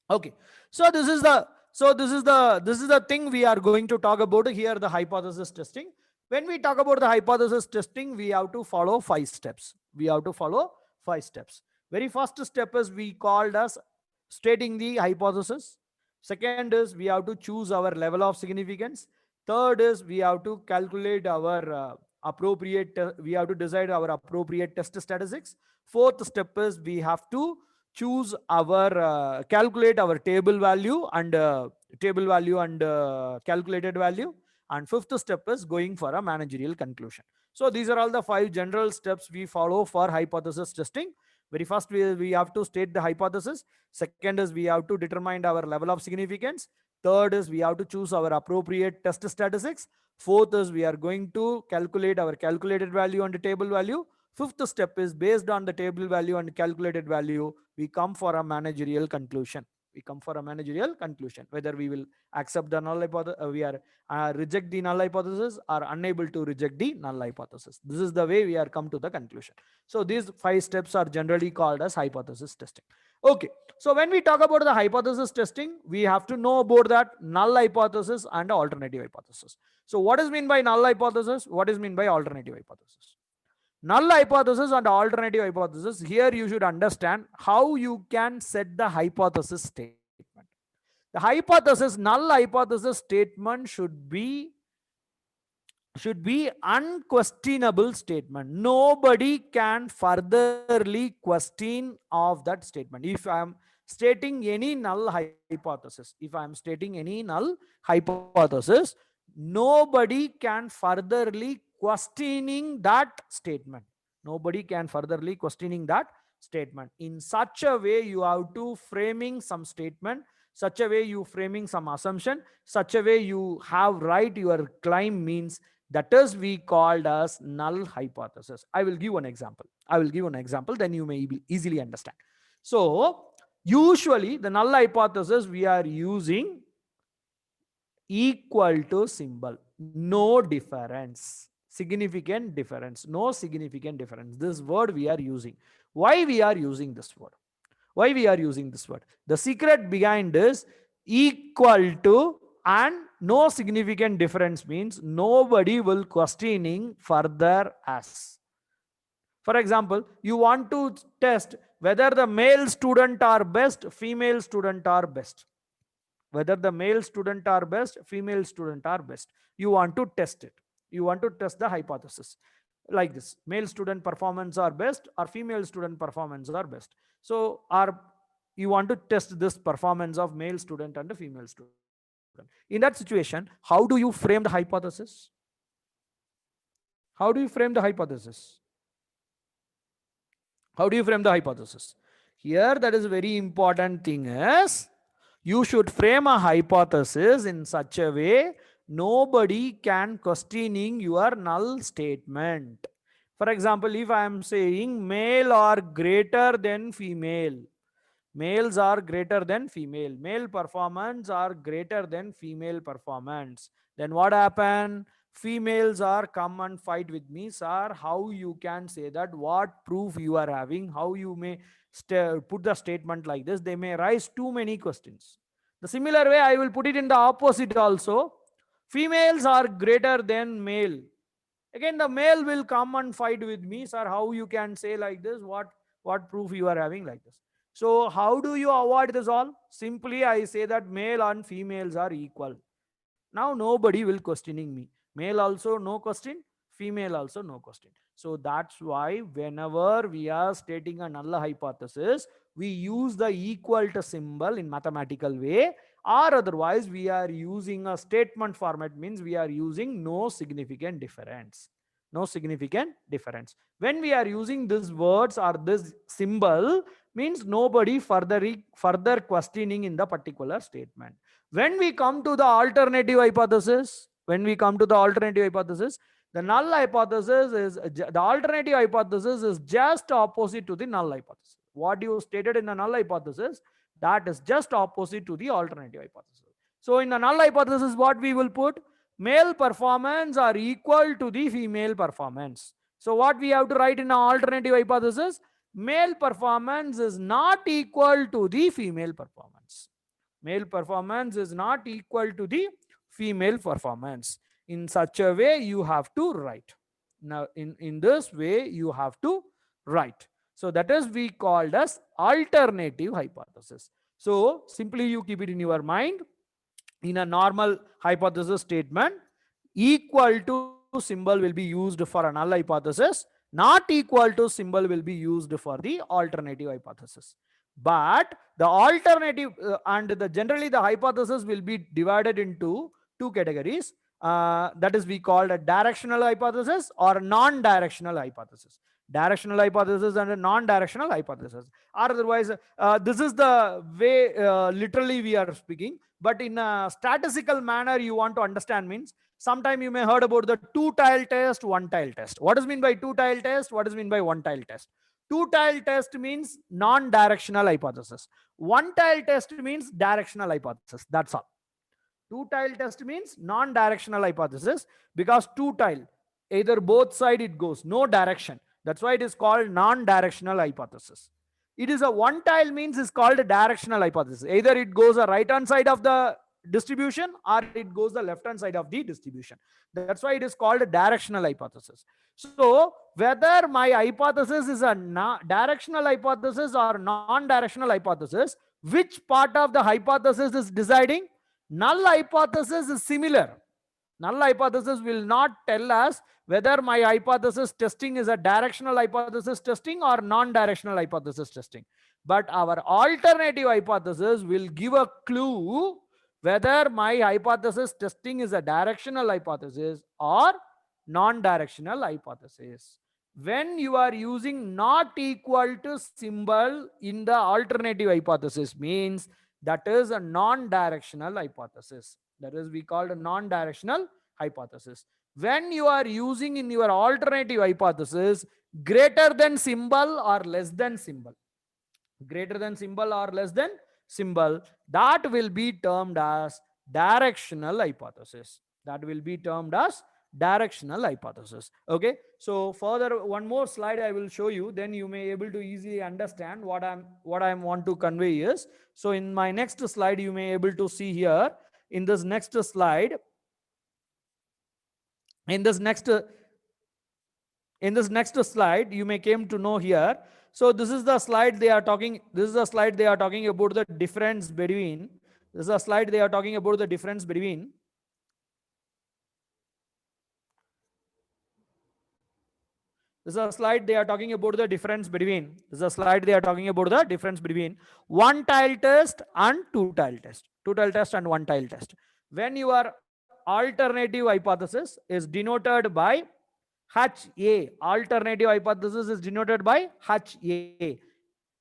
Okay, so this is the thing we are going to talk about here, the hypothesis testing. When we talk about the hypothesis testing, we have to follow 5 steps. We have to follow 5 steps. Very first step is we called as stating the hypothesis. Second is we have to choose our level of significance. Third is we have to calculate our we have to decide our appropriate test statistics. Fourth step is we have to choose our calculate our table value and calculated value. And fifth step is going for a managerial conclusion. So these are all the 5 general steps we follow for hypothesis testing. Very first, we have to state the hypothesis. Second is we have to determine our level of significance. Third is we have to choose our appropriate test statistics. Fourth is we are going to calculate our calculated value and the table value. Fifth step is based on the table value and calculated value, we come for a managerial conclusion. We come for a managerial conclusion, whether we will accept the null hypothesis, we are reject the null hypothesis, or unable to reject the null hypothesis. This is the way we are come to the conclusion. So these 5 steps are generally called as hypothesis testing. Okay, so when we talk about the hypothesis testing, we have to know about that null hypothesis and alternative hypothesis. So what is meant by null hypothesis? What is meant by alternative hypothesis? Null hypothesis and alternative hypothesis, here you should understand how you can set the hypothesis statement. The hypothesis, null hypothesis statement should be unquestionable statement. Nobody can furtherly question of that statement. If I am stating any null hypothesis, nobody can furtherly questioning that statement. Nobody can furtherly questioning that statement. In such a way, you have to framing some statement, such a way you framing some assumption, such a way you have write your claim means, that is we called as null hypothesis. I will give an example. Then you may easily understand. So usually the null hypothesis we are using equal to symbol, no difference. Significant difference, no significant difference. This word we are using. Why we are using this word? The secret behind is equal to and no significant difference means nobody will questioning further us. For example, you want to test whether the male student are best, female student are best. Whether the male student are best, female student are best. You want to test it. You want to test the hypothesis like this: male student performance are best or female student performance are best. So you want to test this performance of male student and the female student. In that situation, how do you frame the hypothesis? How do you frame the hypothesis? Here, that is very important thing is, you should frame a hypothesis in such a way nobody can questioning your null statement. For example, if I am saying male are greater than female, males are greater than female, male performance are greater than female performance, then what happen? Females are come and fight with me, sir. How you can say that? What proof you are having? How you may put the statement like this? They may raise too many questions. The similar way I will put it in the opposite also. Females are greater than male. Again, the male will come and fight with me, sir. How you can say like this? What proof you are having like this? So how do you avoid this all? Simply I say that male and females are equal. Now nobody will questioning me. Male also no question, female also no question. So that's why whenever we are stating a null hypothesis, we use the equal to symbol in mathematical way, or otherwise we are using a statement format, means we are using no significant difference. No significant difference. When we are using these words or this symbol, means nobody further questioning in the particular statement. When we come to the alternative hypothesis, the null hypothesis is, the alternative hypothesis is just opposite to the null hypothesis. What you stated in the null hypothesis, that is just opposite to the alternative hypothesis. So in the null hypothesis, what we will put? Male performance are equal to the female performance. So what we have to write in the alternative hypothesis? Male performance is not equal to the female performance. Male performance is not equal to the female performance. In such a way you have to write. Now in this way you have to write. So that is we called as alternative hypothesis. So simply you keep it in your mind. In a normal hypothesis statement, equal to symbol will be used for a null hypothesis, not equal to symbol will be used for the alternative hypothesis. But the alternative generally the hypothesis will be divided into two categories. That is we called a directional hypothesis or non-directional hypothesis. Directional hypothesis and a non-directional hypothesis. Or otherwise, this is the way literally we are speaking. But in a statistical manner, you want to understand means, sometime you may heard about the two-tile test, one-tile test. What does mean by two-tile test? What does mean by one-tile test? Two-tile test means non-directional hypothesis. One-tile test means directional hypothesis. That's all. Two-tile test means non-directional hypothesis, because two-tile, either both side it goes, no direction. That's why it is called non-directional hypothesis. It is a one-tile means is called a directional hypothesis. Either it goes the right-hand side of the distribution or it goes the left-hand side of the distribution. That's why it is called a directional hypothesis. So whether my hypothesis is a directional hypothesis or non-directional hypothesis, which part of the hypothesis is deciding? Null hypothesis is similar. Null hypothesis will not tell us whether my hypothesis testing is a directional hypothesis testing or non-directional hypothesis testing. But our alternative hypothesis will give a clue whether my hypothesis testing is a directional hypothesis or non-directional hypothesis. When you are using not equal to symbol in the alternative hypothesis, means that is a non-directional hypothesis. That is we call a non-directional hypothesis. When you are using in your alternative hypothesis greater than symbol or less than symbol, greater than symbol or less than symbol, that will be termed as directional hypothesis. That will be termed as directional hypothesis. Okay, so further one more slide I will show you, then you may able to easily understand what I want to convey is. So in my next slide you may able to see here, in this next slide, in this next slide you may came to know here. So this is the slide they are talking, this is the slide they are talking about the difference between, this is a slide they are talking about the difference between this is a slide they are talking about the difference between, this is a slide they are talking about the difference between one tile test and two tile test, two tile test and one tile test. When your alternative hypothesis is denoted by HA, alternative hypothesis is denoted by HA,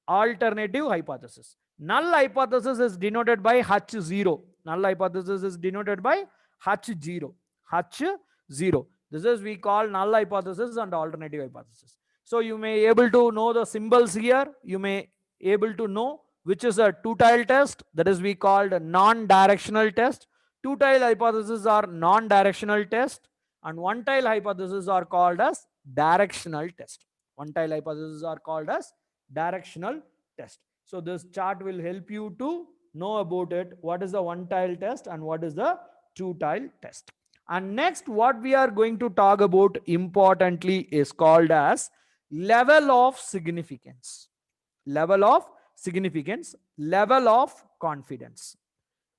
alternative hypothesis. Null hypothesis is denoted by H0, null hypothesis is denoted by H0. H0. This is we call null hypothesis and alternative hypothesis. So you may able to know the symbols here. You may able to know which is a two-tile test. That is we called a non-directional test. Two-tile hypothesis are non-directional test, and one-tile hypothesis are called as directional test. One-tile hypothesis are called as directional test. So this chart will help you to know about it. What is the one-tile test and what is the two-tile test? And next, what we are going to talk about importantly is called as level of significance. Level of significance, level of confidence.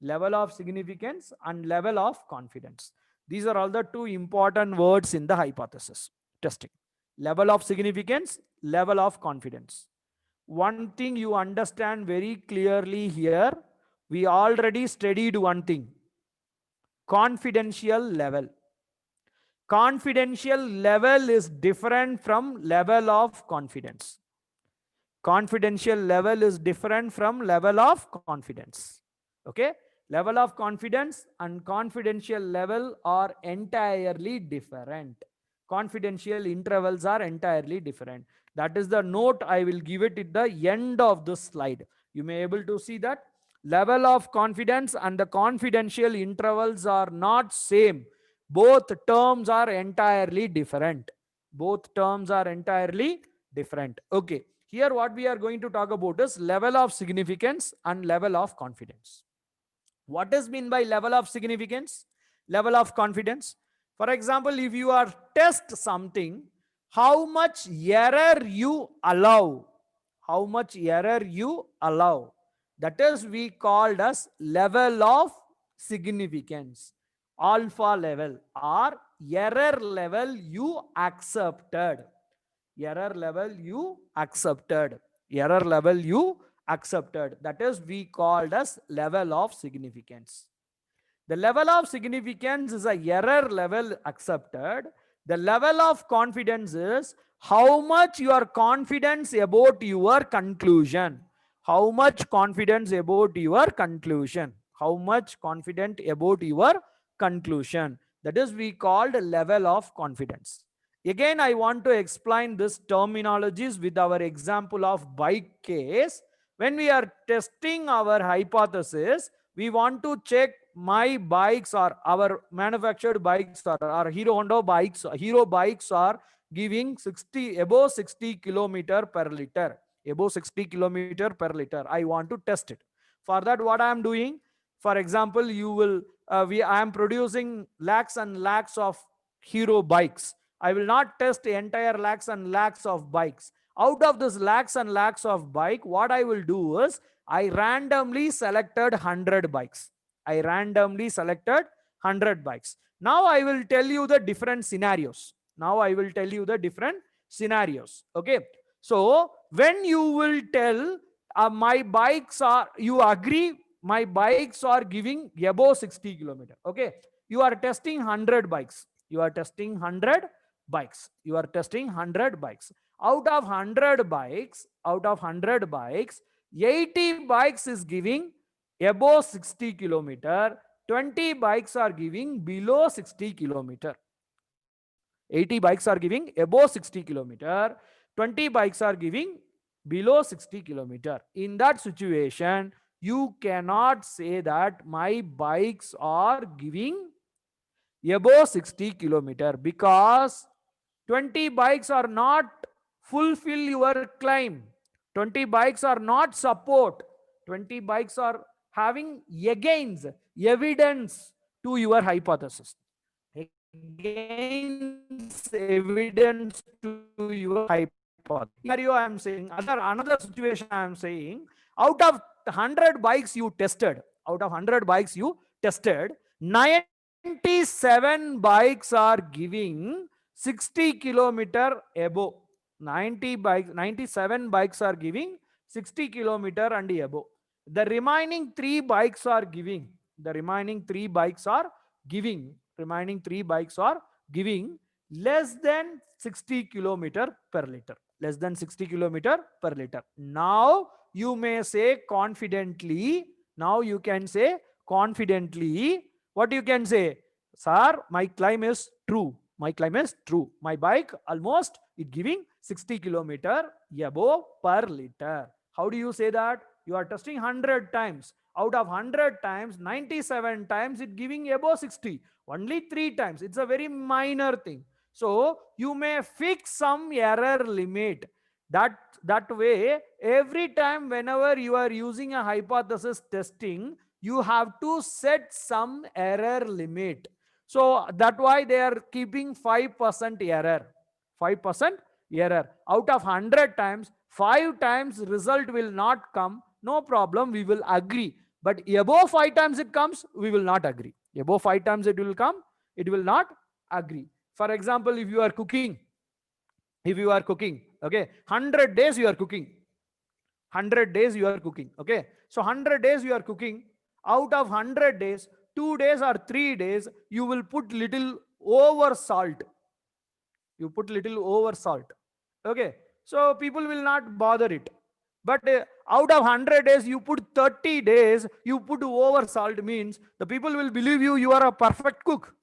Level of significance and level of confidence. These are all the two important words in the hypothesis testing. Level of significance, level of confidence. One thing you understand very clearly here, we already studied one thing. Confidential level. Confidential level is different from level of confidence. Confidential level is different from level of confidence. Okay? Level of confidence and confidential level are entirely different. Confidential intervals are entirely different. That is the note I will give it at the end of the slide. You may able to see that level of confidence and the confidential intervals are not same. Both terms are entirely different. Both terms are entirely different. Okay. Here what we are going to talk about is level of significance and level of confidence. What is meant by level of significance? Level of confidence. For example, if you are test something, how much error you allow. How much error you allow. That is we called as level of significance. Alpha level or error level you accepted. Error level you accepted. Error level you accepted. That is we called as level of significance. The level of significance is a error level accepted. The level of confidence is how much you are confident about your conclusion. How much confidence about your conclusion. How much confident about your conclusion. That is we called level of confidence. Again, I want to explain this terminologies with our example of bike case. When we are testing our hypothesis, we want to check my bikes or our manufactured bikes or our Hero Honda bikes, Hero bikes are giving above 60 kilometer per liter. Above 60 kilometer per liter. I want to test it. For that, what I am doing, for example, I am producing lakhs and lakhs of Hero bikes. I will not test the entire lakhs and lakhs of bikes. Out of this lakhs and lakhs of bike, what I will do is I randomly selected 100 bikes. I randomly selected 100 bikes. Now I will tell you the different scenarios. Now I will tell you the different scenarios. Okay. So when you will tell my bikes are, you agree my bikes are giving above 60 kilometer. Okay. You are testing 100 bikes. You are testing 100 bikes. You are testing 100 bikes. Out of 100 bikes, 80 bikes is giving above 60 kilometer. 20 bikes are giving below 60 kilometer. 80 bikes are giving above 60 kilometer. 20 bikes are giving below 60 kilometer. In that situation, you cannot say that my bikes are giving above 60 kilometer because 20 bikes are not fulfill your claim. 20 bikes are not support. 20 bikes are having against evidence to your hypothesis. Against evidence to your hypothesis. Scenario I am saying, another situation I am saying, out of 100 bikes you tested, 97 bikes are giving 60 kilometer above. 97 bikes are giving 60 kilometer and above. The remaining 3 bikes are giving. Remaining three bikes are giving less than 60 kilometer per liter. Less than 60 kilometer per liter. Now you may say confidently. Now you can say confidently. What you can say? Sir, my climb is true. My climb is true. My bike almost it giving 60 kilometer above per liter. How do you say that? You are testing 100 times. Out of 100 times, 97 times it giving above 60. Only 3 times. It's a very minor thing. So you may fix some error limit. That way, every time whenever you are using a hypothesis testing, you have to set some error limit. So that's why they are keeping 5% error. 5% error. Out of 100 times, 5 times result will not come. No problem, we will agree. But above 5 times it comes, we will not agree. Above 5 times it will come, it will not agree. For example, if you are cooking, okay, 100 days you are cooking. 100 days you are cooking, okay. So 100 days you are cooking. Out of 100 days, 2 days or 3 days, you will put little over salt. You put little over salt, okay. So people will not bother it. But out of 100 days, you put 30 days, you put over salt, means the people will believe you are a perfect cook.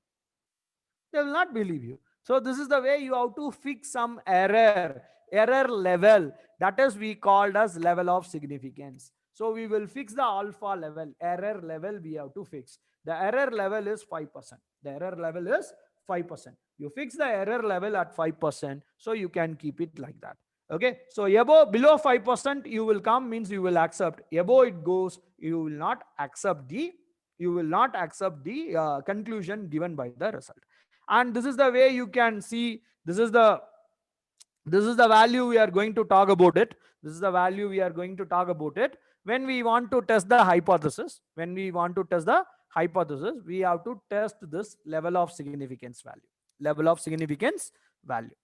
They will not believe you. So this is the way you have to fix some error level. That is we called as level of significance. So we will fix the alpha level, error level we have to fix. The error level is 5%. The error level is 5%. You fix the error level at 5%, so you can keep it like that. Okay, so below 5% you will come, means you will accept. Above it goes, you will not accept the conclusion given by the result. And this is the way you can see, this is the value we are going to talk about it. This is the value we are going to talk about it. When we want to test the hypothesis, we have to test this level of significance value. Level of significance value.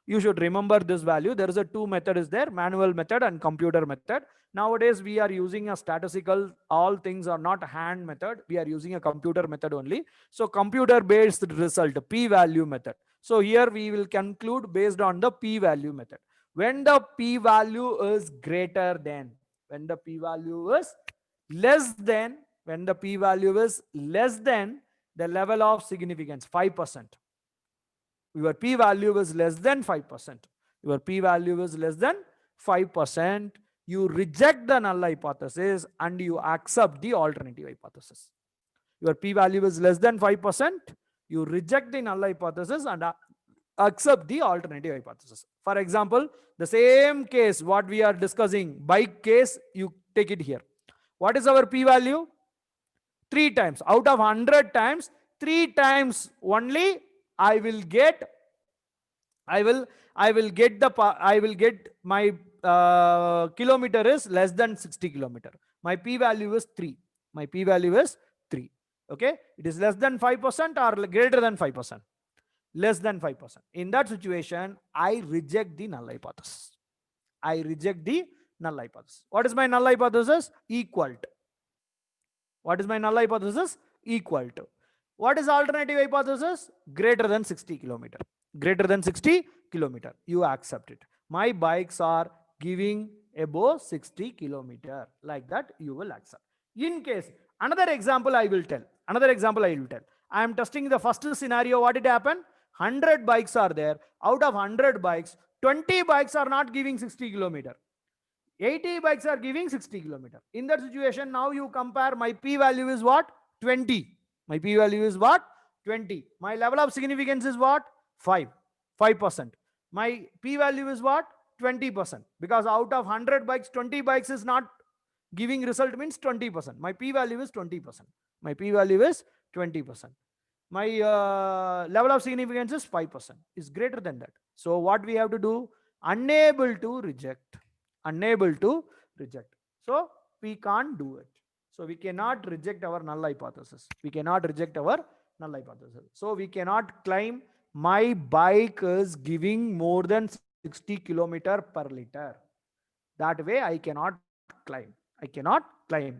You should remember this value. There is a 2 method is there, manual method and computer method. Nowadays we are using a statistical, all things are not hand method. We are using a computer method only. So computer based result, p-value method. So here we will conclude based on the p-value method. When the p-value is greater than, when the p-value is less than, the level of significance 5%. Your p-value is less than 5%. Your p-value is less than 5%. You reject the null hypothesis and you accept the alternative hypothesis. Your p-value is less than 5%. You reject the null hypothesis and accept the alternative hypothesis. For example, the same case what we are discussing, bike case, you take it here. What is our p-value? 3 times. Out of 100 times, 3 times only I will get my kilometer is less than 60 kilometer. My p-value is 3. My p-value is 3. Okay, it is less than 5% or greater than 5%. Less than 5%. In that situation, I reject the null hypothesis. What is my null hypothesis? Equal to. What is my null hypothesis? Equal to. What is alternative hypothesis? Greater than 60 kilometer. Greater than 60 kilometer. You accept it. My bikes are giving above 60 kilometer. Like that, you will accept. In case, another example I will tell. I am testing the first scenario. What did happen? 100 bikes are there. Out of 100 bikes, 20 bikes are not giving 60 kilometer. 80 bikes are giving 60 kilometer. In that situation, now you compare. My p-value is what? 20. My p-value is what? 20. My level of significance is what? 5%. My p-value is what? 20%. Because out of 100 bikes, 20 bikes is not giving result, means 20%. My p-value is 20%. My p-value is 20%. My level of significance is 5%. Is greater than that. So what we have to do? Unable to reject. So we can't do it. So we cannot reject our null hypothesis. So we cannot claim my bike is giving more than 60 kilometer per liter. That way I cannot claim.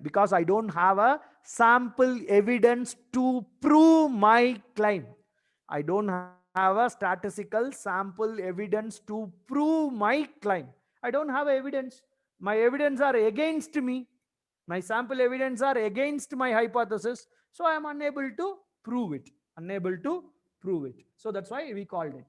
Because I don't have a sample evidence to prove my claim. I don't have a statistical sample evidence to prove my claim. I don't have evidence. My evidence are against me. My sample evidence are against my hypothesis. So I am unable to prove it. Unable to prove it. So that's why we called it.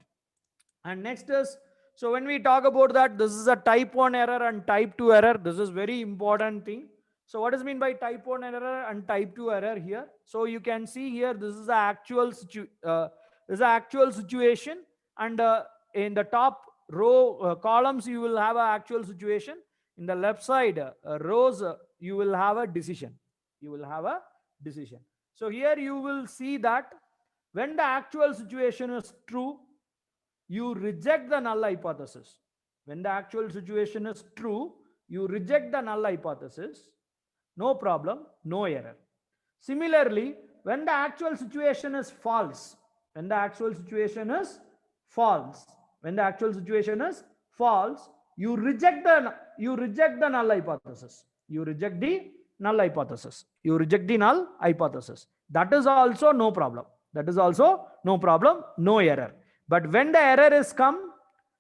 And next is, so when we talk about that, this is a type 1 error and type 2 error. This is very important thing. So what is mean by type 1 error and type 2 error here? So you can see here, this is the actual situation, and in the top row columns you will have an actual situation. In the left side rows you will have a decision. You will have a decision. So here you will see that when the actual situation is true, you reject the null hypothesis. When the actual situation is true, you reject the null hypothesis. No problem, no error. Similarly, when the actual situation is false, when the actual situation is false, when the actual situation is false, you reject the null hypothesis. You reject the null hypothesis. You reject the null hypothesis. That is also no problem. That is also no problem, no error. But when the error is come,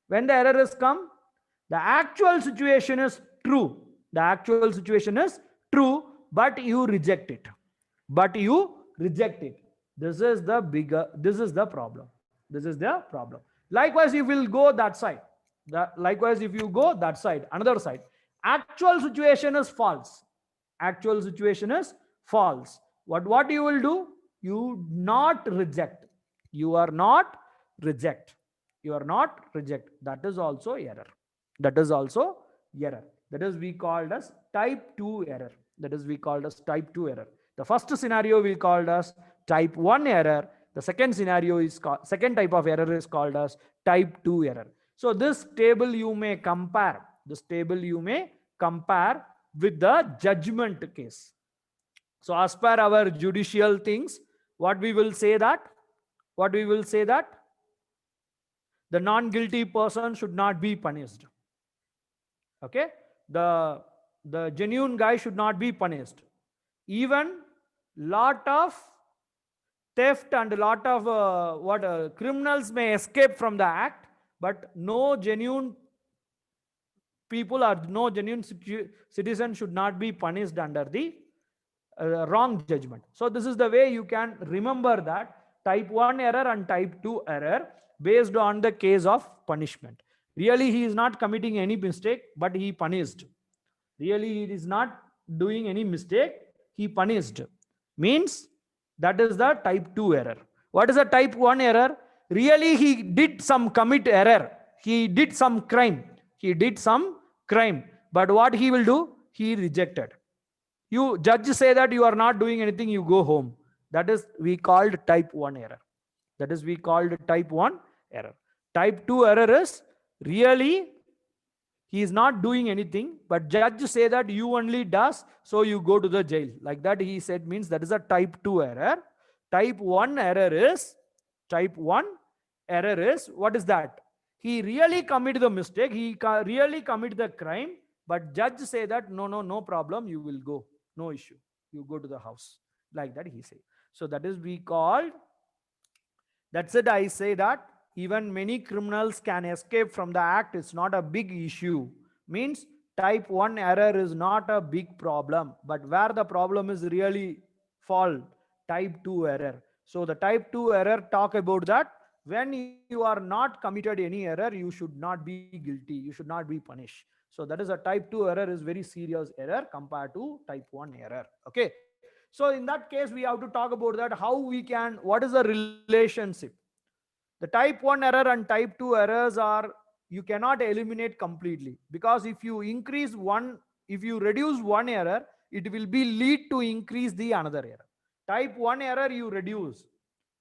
the actual situation is true. The actual situation is true, but you reject it. But you reject it. This is the problem. This is the problem. Likewise, if you will go that side. Likewise, if you go that side, another side, actual situation is false. Actual situation is false. What you will do? You not reject. You are not reject. You are not reject. That is also error. That is also error. That is we called as type 2 error. That is we called as type 2 error. The first scenario we called as type 1 error. The second scenario is called, second type of error is called as type 2 error. So this table you may compare. This table you may compare with the judgment case. So as per our judicial things, what we will say that? What we will say that? The non-guilty person should not be punished. Okay? The genuine guy should not be punished. Even lot of theft and a lot of criminals may escape from the act, but no genuine people or no genuine citizen should not be punished under the wrong judgment. So this is the way you can remember that type 1 error and type 2 error based on the case of punishment. Really, he is not committing any mistake, but he punished. Really, he is not doing any mistake, he punished. Means that is the type 2 error. What is the type 1 error? Really, he did some commit error. He did some crime. He did some crime. But what he will do? He rejected. You judge say that you are not doing anything, you go home. That is we called type 1 error. That is we called type 1 error. Type 2 error is really he is not doing anything, but judge say that you only does, so you go to the jail. Like that he said, means that is a type 2 error. Type 1 error is, what is that? He really committed the mistake, he really committed the crime, but judge say that no problem, you will go, no issue, you go to the house. Like that he say. So that is we called, that's it. I say that even many criminals can escape from the act. It's not a big issue. Means type 1 error is not a big problem, but where the problem is really fall, type 2 error. So the type 2 error talk about that when you are not committed any error, you should not be guilty, you should not be punished. So that is a type 2 error is very serious error compared to type 1 error. Okay. So in that case, we have to talk about that how we can, what is the relationship? The type 1 error and type 2 errors are, you cannot eliminate completely, because if you increase one, if you reduce one error, it will be lead to increase the another error. Type 1 error you reduce,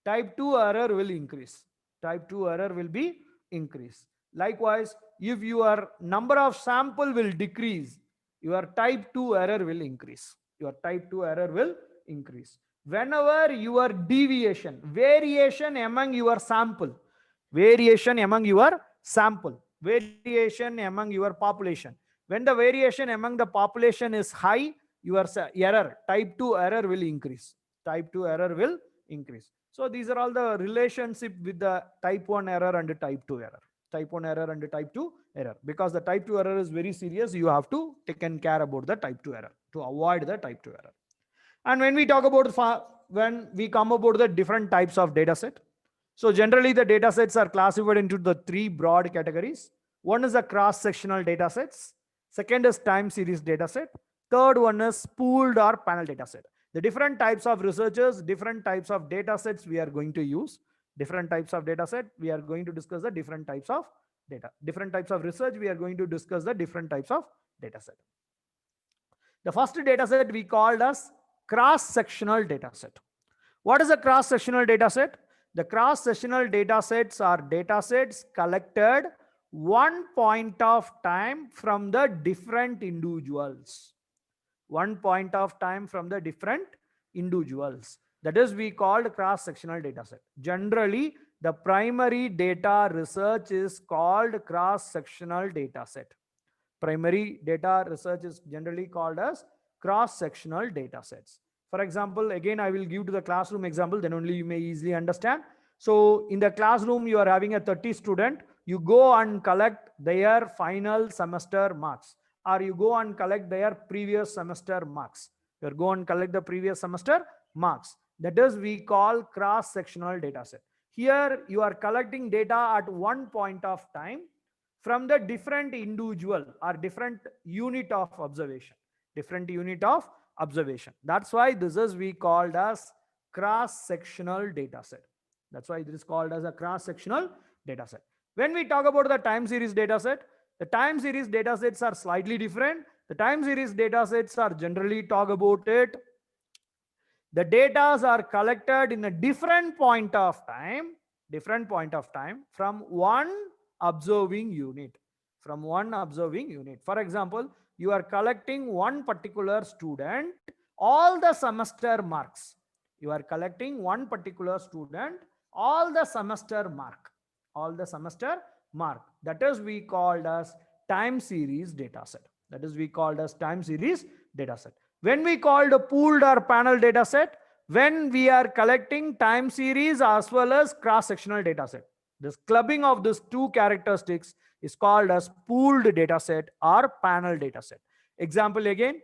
type 2 error will increase. Type 2 error will be increase. Likewise, if your number of sample will decrease, your type 2 error will increase. Your type 2 error will increase. Whenever your deviation, variation among your sample, variation among your sample, variation among your population, when the variation among the population is high, your error, type 2 error will increase. Type 2 error will increase. So these are all the relationship with the type 1 error and the type 2 error. Type 1 error and the type 2 error. Because the type 2 error is very serious, you have to take care about the type 2 error to avoid the type 2 error. And when we talk about when we come about the different types of data set. So generally the data sets are classified into the three broad categories. One is the cross-sectional data sets. Second is time series data set. Third one is pooled or panel data set. The different types of researchers, different types of data sets we are going to use. Different types of data set, we are going to discuss the different types of data. Different types of research, we are going to discuss the different types of data set. The first data set we called as cross-sectional data set. What is a cross-sectional data set? The cross-sectional data sets are data sets collected one point of time from the different individuals. One point of time from the different individuals. That is, we called cross-sectional data set. Generally, the primary data research is called cross-sectional data set. Primary data research is generally called as cross-sectional data sets. For example, again, I will give to the classroom example, then only you may easily understand. So in the classroom, you are having a 30 student, you go and collect their final semester marks, or you go and collect their previous semester marks. You go and collect the previous semester marks. That is, we call cross-sectional data set. Here you are collecting data at one point of time from the different individual or different unit of observation. Different unit of observation. That's why this is we called as cross-sectional data set. That's why it is called as a cross-sectional data set. When we talk about the time series data set, the time series data sets are slightly different. The time series data sets are generally talk about it. The data are collected in a different point of time from one observing unit. From one observing unit. For example, you are collecting one particular student, all the semester marks. You are collecting one particular student, all the semester mark. All the semester mark. That is we called as time series data set. That is we called as time series data set. When we called a pooled or panel data set, when we are collecting time series as well as cross-sectional data set. This clubbing of these two characteristics is called as pooled data set or panel data set. Example again,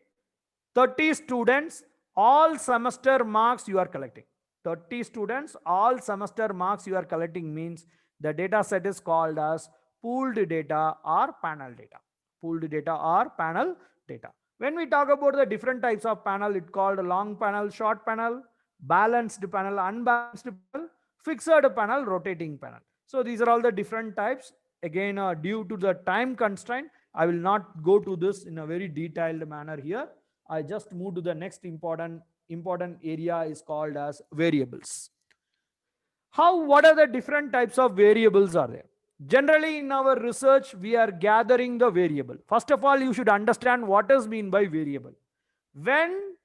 30 students, all semester marks you are collecting. 30 students, all semester marks you are collecting means the data set is called as pooled data or panel data. Pooled data or panel data. When we talk about the different types of panel, it's called long panel, short panel, balanced panel, unbalanced panel, fixed panel, rotating panel. So these are all the different types. Again, due to the time constraint, I will not go to this in a very detailed manner here. I just move to the next important area is called as variables. What are the different types of variables are there? Generally in our research, we are gathering the variable. First of all, you should understand what is meant by variable. When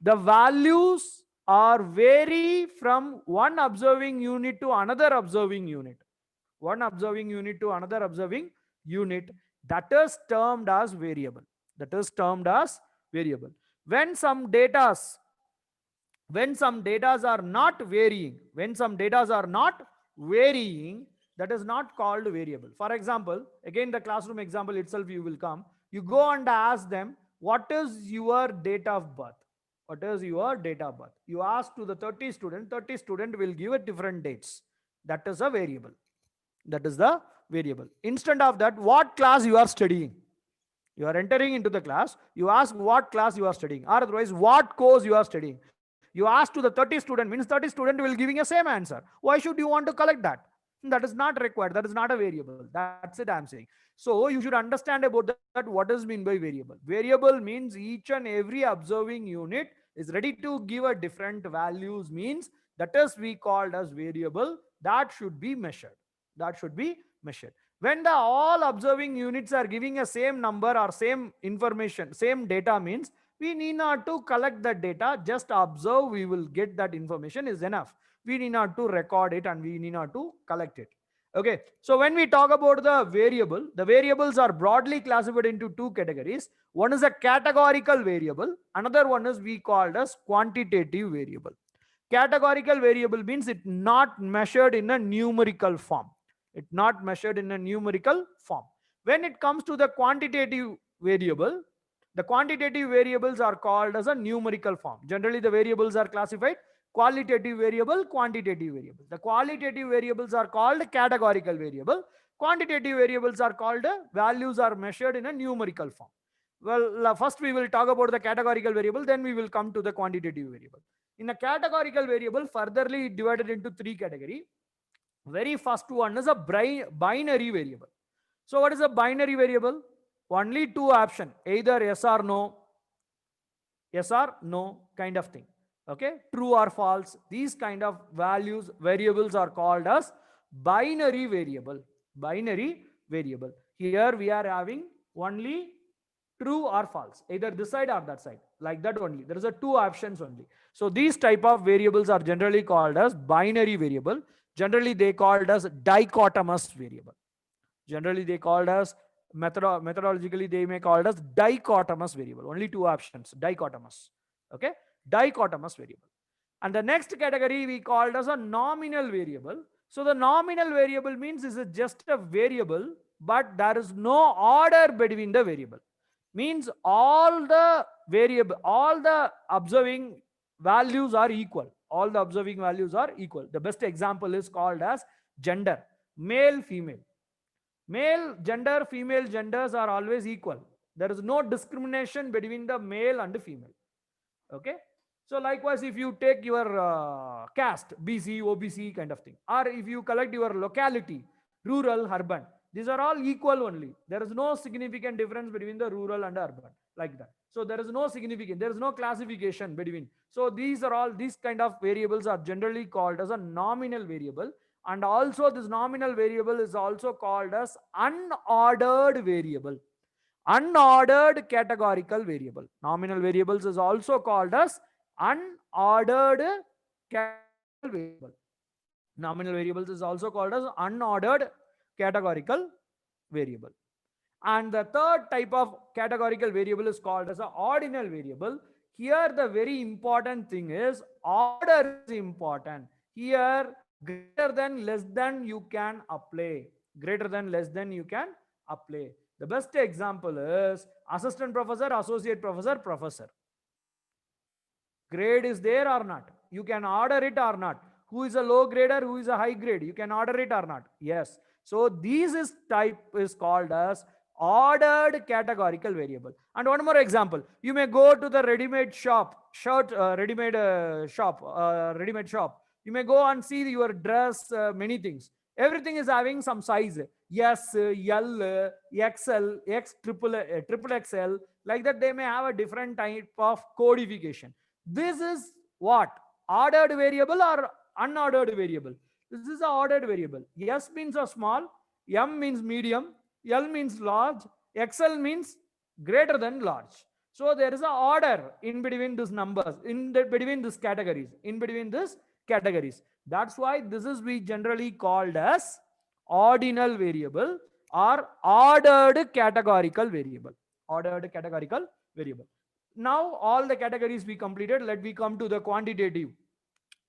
the values are vary from one observing unit to another observing unit, one observing unit to another observing unit, that is termed as variable. That is termed as variable. When some data are not varying, that is not called variable. For example, again the classroom example itself you will come. You go and ask them, what is your date of birth? What is your date of birth? You ask to the 30 student will give a different dates. That is a variable. That is the variable. Instead of that, what class you are studying? You are entering into the class. You ask what class you are studying, or otherwise what course you are studying. You ask to the 30 student, means 30 student will giving a same answer. Why should you want to collect that? That is not required. That is not a variable. That's it I'm saying. So you should understand about that what is mean by variable. Variable means each and every observing unit is ready to give a different values, means that is we called as variable. That should be measured. That should be measured. When the all observing units are giving a same number or same information, same data, means we need not to collect that data, just observe, we will get that information is enough. We need not to record it and we need not to collect it. Okay, so when we talk about the variables are broadly classified into two categories. One is a categorical variable, another one is we called as quantitative variable. Categorical variable means it not measured in a numerical form. It not measured in a numerical form. When it comes to the quantitative variable, the quantitative variables are called as a numerical form. Generally, the variables are classified qualitative variable, quantitative variable. The qualitative variables are called categorical variable. Quantitative variables are called values are measured in a numerical form. Well, first we will talk about the categorical variable, then we will come to the quantitative variable. In a categorical variable, furtherly divided into three categories. Very first one is a binary variable. So what is a binary variable? Only two options, either yes or no kind of thing. Okay, true or false. These kind of variables are called as binary variable. Binary variable. Here we are having only true or false, either this side or that side, like that only. There is a two options only. So these type of variables are generally called as binary variable. Generally they called as dichotomous variable. Generally they called as methodologically they may called as dichotomous variable. Only two options, dichotomous. Okay, dichotomous variable. And the next category we called as a nominal variable. So the nominal variable means is just a variable, but there is no order between the variable. Means all the observing values are equal. All the observing values are equal. The best example is called as gender, male, female. Male gender, female genders are always equal. There is no discrimination between the male and the female. Okay. So likewise, if you take your caste, BC, OBC kind of thing, or if you collect your locality, rural, urban, these are all equal only. There is no significant difference between the rural and urban, like that. So there is no significant, there is no classification between. So these kind of variables are generally called as a nominal variable. And also this nominal variable is also called as unordered variable. Unordered categorical variable. Nominal variables is also called as unordered categorical variable. Nominal variables is also called as unordered categorical variable. And the third type of categorical variable is called as an ordinal variable. Here the very important thing is order is important. Here greater than, less than you can apply. Greater than, less than you can apply. The best example is assistant professor, associate professor, professor. Grade is there or not? You can order it or not? Who is a low grader? Who is a high grade? You can order it or not? Yes. So this type is called as ordered categorical variable. And one more example. You may go to the ready-made shop. Ready-made shop. You may go and see your dress, many things. Everything is having some size. S, L, XL, triple XL. Like that, they may have a different type of codification. This is what? Ordered variable or unordered variable? This is an ordered variable. S means a small, M means medium, L means large, XL means greater than large. So there is an order in between these numbers, between these categories. That's why this is we generally called as ordinal variable or ordered categorical variable. Ordered categorical variable. Now all the categories we completed. Let me come to the quantitative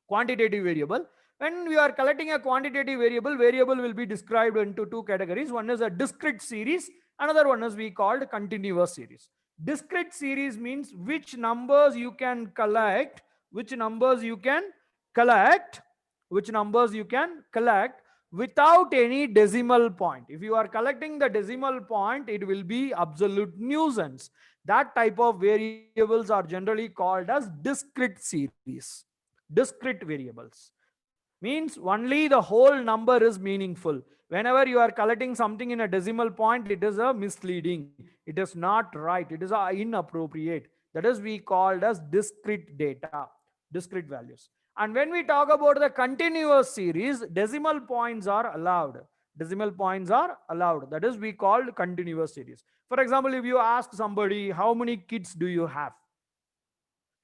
variable. When we are collecting a quantitative variable, variable will be described into two categories. One is a discrete series. Another one is we called continuous series. Discrete series means which numbers you can collect, without any decimal point. If you are collecting the decimal point, it will be absolute nuisance. That type of variables are generally called as discrete series. Discrete variables means only the whole number is meaningful. Whenever you are collecting something in a decimal point, it is a misleading. It is not right. It is inappropriate. That is we called as discrete data, discrete values. And when we talk about the continuous series, decimal points are allowed. Decimal points are allowed. That is we called continuous series. For example, if you ask somebody, how many kids do you have?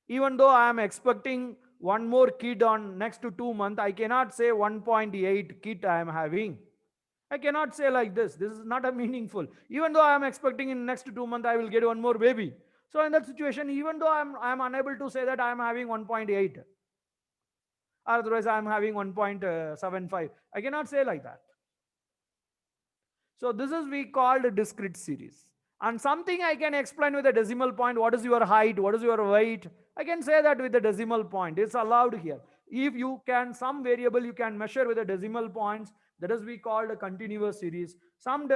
Even though I am expecting one more kid on next to 2 months, I cannot say 1.8 kid I am having. I cannot say like this. This is not a meaningful. Even though I am expecting in next 2 months I will get one more baby. So in that situation, even though I am unable to say that I am having 1.8, otherwise I am having 1.75. I cannot say like that. So this is we called a discrete series. And something I can explain with a decimal point. What is your height? What is your weight? I can say that with a decimal point. It's allowed here. If you can, some variable you can measure with a decimal points, that is we called a continuous series. Some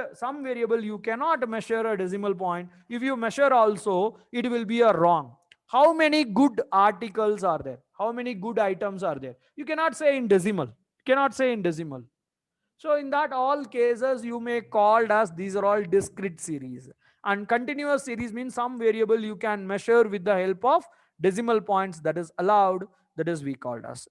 variable you cannot measure a decimal point. If you measure also, it will be a wrong. How many good articles are there? How many good items are there? You cannot say in decimal. Cannot say in decimal. So in that all cases, you may called as these are all discrete series. And continuous series means some variable you can measure with the help of decimal points, that is allowed, that is we called as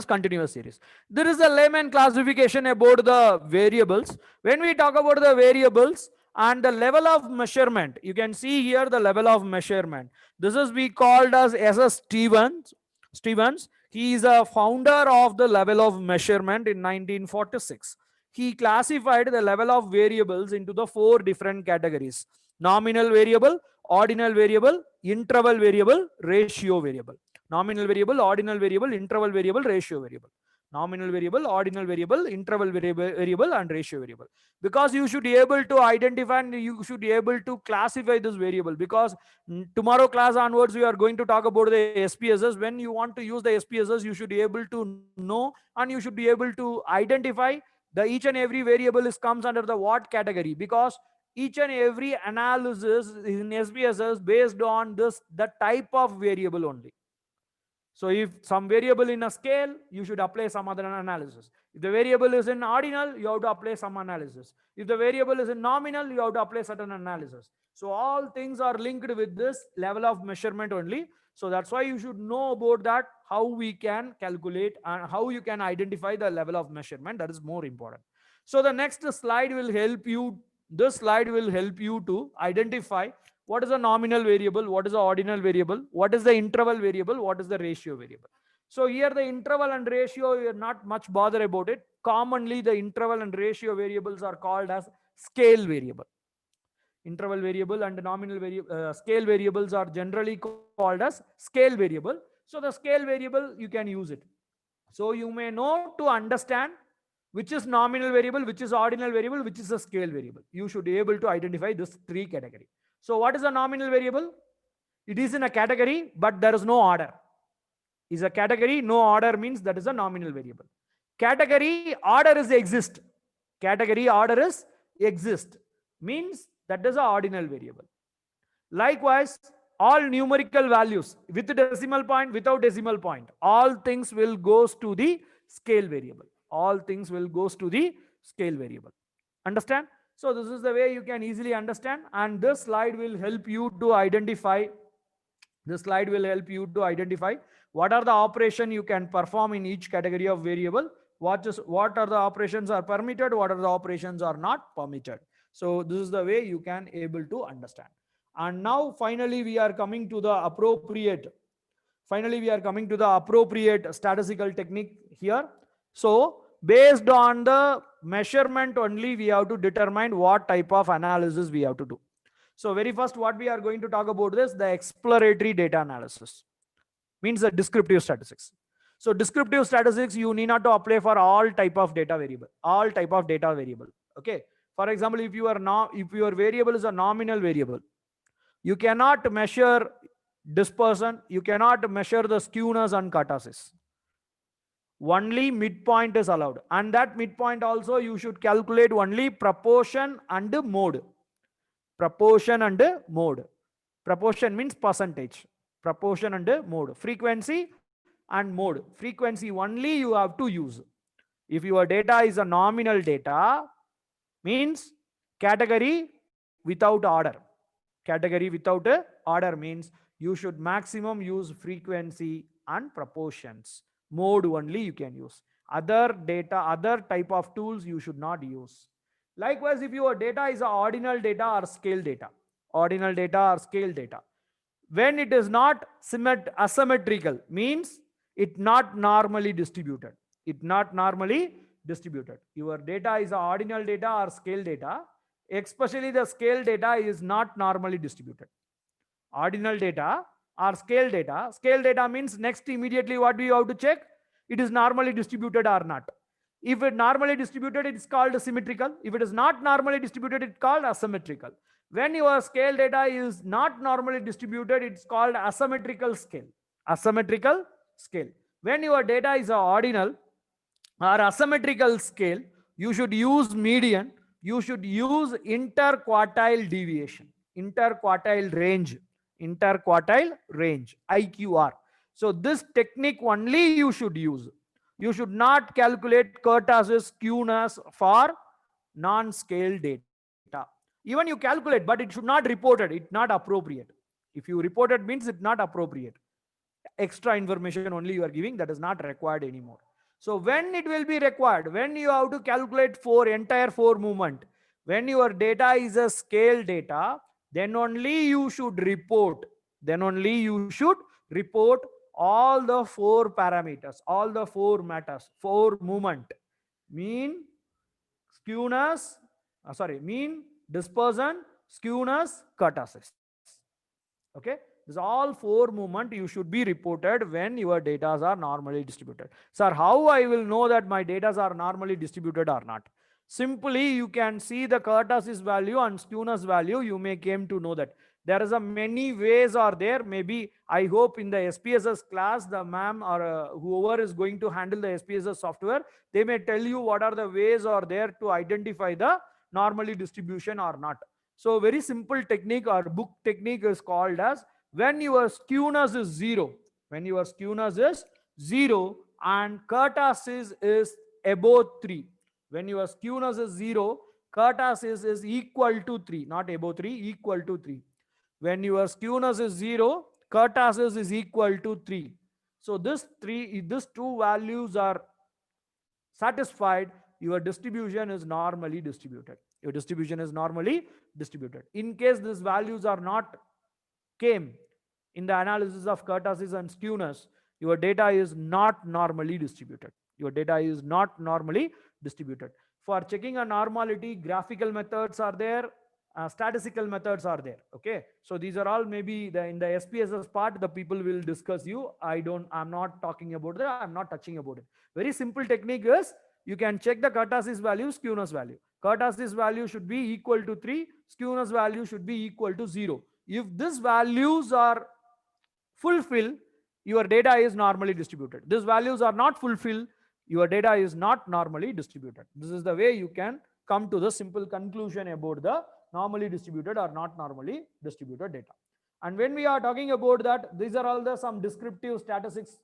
continuous series. There is a layman classification about the variables. When we talk about the variables and the level of measurement, you can see here the level of measurement. This is we called as S.S. Stevens. He is a founder of the level of measurement in 1946. He classified the level of variables into the 4 different categories: nominal variable, ordinal variable, interval variable, ratio variable. Nominal variable, ordinal variable, interval variable, ratio variable. Nominal variable, ordinal variable, interval variable, and ratio variable. Because you should be able to identify and you should be able to classify this variable, because tomorrow class onwards we are going to talk about the SPSS. When you want to use the SPSS, you should be able to know and you should be able to identify the each and every variable is comes under the what category, because each and every analysis in SPSS based on the type of variable only. So if some variable in a scale, you should apply some other analysis. If the variable is in ordinal, you have to apply some analysis. If the variable is in nominal, you have to apply certain analysis. So all things are linked with this level of measurement only. So that's why you should know about that, how we can calculate and how you can identify the level of measurement. That is more important. So the next slide will help you. This slide will help you to identify what is a nominal variable, what is the ordinal variable, what is the interval variable, what is the ratio variable. So here the interval and ratio, you're not much bother about it. Commonly the interval and ratio variables are called as scale variable. Interval variable and nominal variable, scale variables are generally called as scale variable. So the scale variable, you can use it. So you may know to understand which is nominal variable, which is ordinal variable, which is a scale variable. You should be able to identify this 3 category. So what is a nominal variable? It is in a category, but there is no order. Is a category, no order means that is a nominal variable. Category order is exist. Category order is exist means that is a ordinal variable. Likewise, all numerical values with decimal point, without decimal point, all things will goes to the scale variable. All things will goes to the scale variable. Understand? So this is the way you can easily understand, and this slide will help you to identify. This slide will help you to identify what are the operation you can perform in each category of variable. What are the operations are permitted, what are the operations are not permitted. So this is the way you can able to understand. And now finally we are coming to the appropriate. Finally we are coming to the appropriate statistical technique here. So based on the measurement only, we have to determine what type of analysis we have to do. So very first, what we are going to talk about is the exploratory data analysis, means the descriptive statistics. So descriptive statistics, you need not to apply for all type of data variable, Okay. For example, if your variable is a nominal variable, you cannot measure dispersion, you cannot measure the skewness and kurtosis. Only midpoint is allowed, and that midpoint also you should calculate only proportion and mode. Proportion and mode. Proportion means percentage. Proportion and mode. Frequency and mode. Frequency only you have to use. If your data is a nominal data, means category without order. Category without order means you should maximum use frequency and proportions. Mode only you can use. Other data, other type of tools you should not use. Likewise, if your data is ordinal data or scale data, ordinal data or scale data, when it is not asymmetrical, means it not normally distributed. It not normally distributed. Your data is ordinal data or scale data, especially the scale data is not normally distributed. Ordinal data or scale data. Scale data means next immediately what do you have to check? It is normally distributed or not. If it normally distributed, it's called symmetrical. If it is not normally distributed, it's called asymmetrical. When your scale data is not normally distributed, it's called asymmetrical scale. Asymmetrical scale. When your data is a ordinal or asymmetrical scale, you should use median, you should use interquartile deviation, interquartile range, IQR. So this technique only you should use. You should not calculate Curtis's skewness for non-scale data. Even you calculate, but it should not report it. It's not appropriate. If you report it, means it's not appropriate. Extra information only you are giving, that is not required anymore. So when it will be required, when you have to calculate entire four movement, when your data is a scale data, then only you should report. Then only you should report all the four parameters, all the four matters, four movement, mean, skewness, mean, dispersion, skewness, kurtosis. Okay, this all four movement you should be reported when your data are normally distributed. Sir, how I will know that my data are normally distributed or not? Simply you can see the kurtosis value and skewness value. You may came to know that there is a many ways are there. Maybe I hope in the SPSS class, the ma'am or whoever is going to handle the SPSS software, they may tell you what are the ways are there to identify the normally distribution or not. So very simple technique or book technique is called as when your skewness is 0, when your skewness is 0 and kurtosis is above 3. When your skewness is 0, kurtosis is equal to 3, not above 3, equal to 3. When your skewness is 0, kurtosis is equal to 3. So these two values are satisfied, your distribution is normally distributed. Your distribution is normally distributed. In case these values are not came in the analysis of kurtosis and skewness, your data is not normally distributed. Your data is not normally distributed. For checking a normality, graphical methods are there, statistical methods are there. Okay, so these are all maybe in the SPSS part, the people will discuss you. I'm not talking about that. I'm not touching about it. Very simple technique is you can check the kurtosis value, skewness value. Kurtosis value should be equal to 3, skewness value should be equal to 0. If these values are fulfilled, your data is normally distributed. These values are not fulfilled, your data is not normally distributed. This is the way you can come to the simple conclusion about the normally distributed or not normally distributed data. And when we are talking about that, these are all some descriptive statistics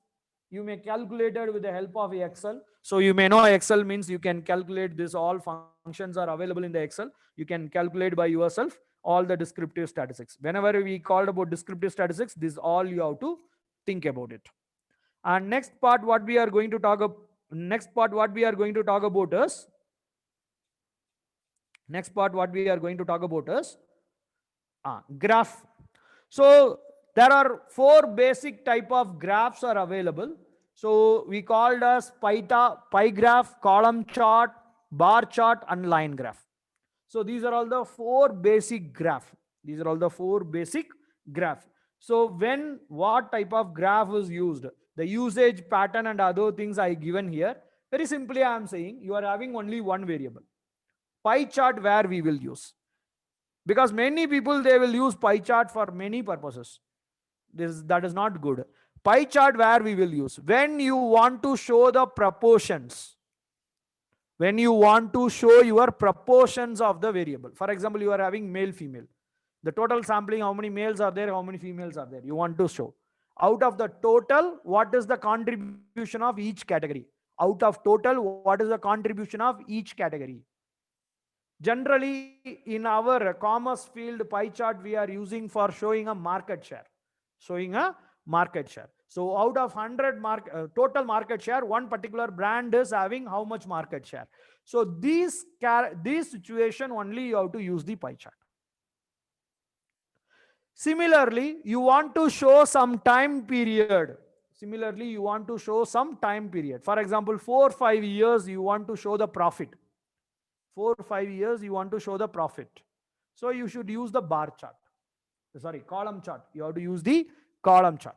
you may calculate it with the help of Excel. So you may know Excel means you can calculate this, all functions are available in the Excel. You can calculate by yourself all the descriptive statistics. Whenever we called about descriptive statistics, this all you have to think about it. And next part what we are going to talk about is graph. So there are 4 basic type of graphs are available. So we called as pie graph, column chart, bar chart, and line graph. So these are all the 4 basic graph. These are all the 4 basic graph. So when what type of graph is used, the usage pattern and other things I given here. Very simply I am saying you are having only one variable. Pie chart where we will use. Because many people, they will use pie chart for many purposes. That is not good. Pie chart where we will use. When you want to show the proportions. When you want to show your proportions of the variable. For example, you are having male, female. The total sampling, how many males are there, how many females are there. You want to show. Out of the total, what is the contribution of each category? Out of total, what is the contribution of each category? Generally, in our commerce field pie chart, we are using for showing a market share. Showing a market share. So out of 100 total market share, one particular brand is having how much market share. So this situation only you have to use the pie chart. Similarly, you want to show some time period. For example, 4 or 5 years, you want to show the profit. 4 or 5 years, you want to show the profit. So you should use the bar chart. Column chart. You have to use the column chart.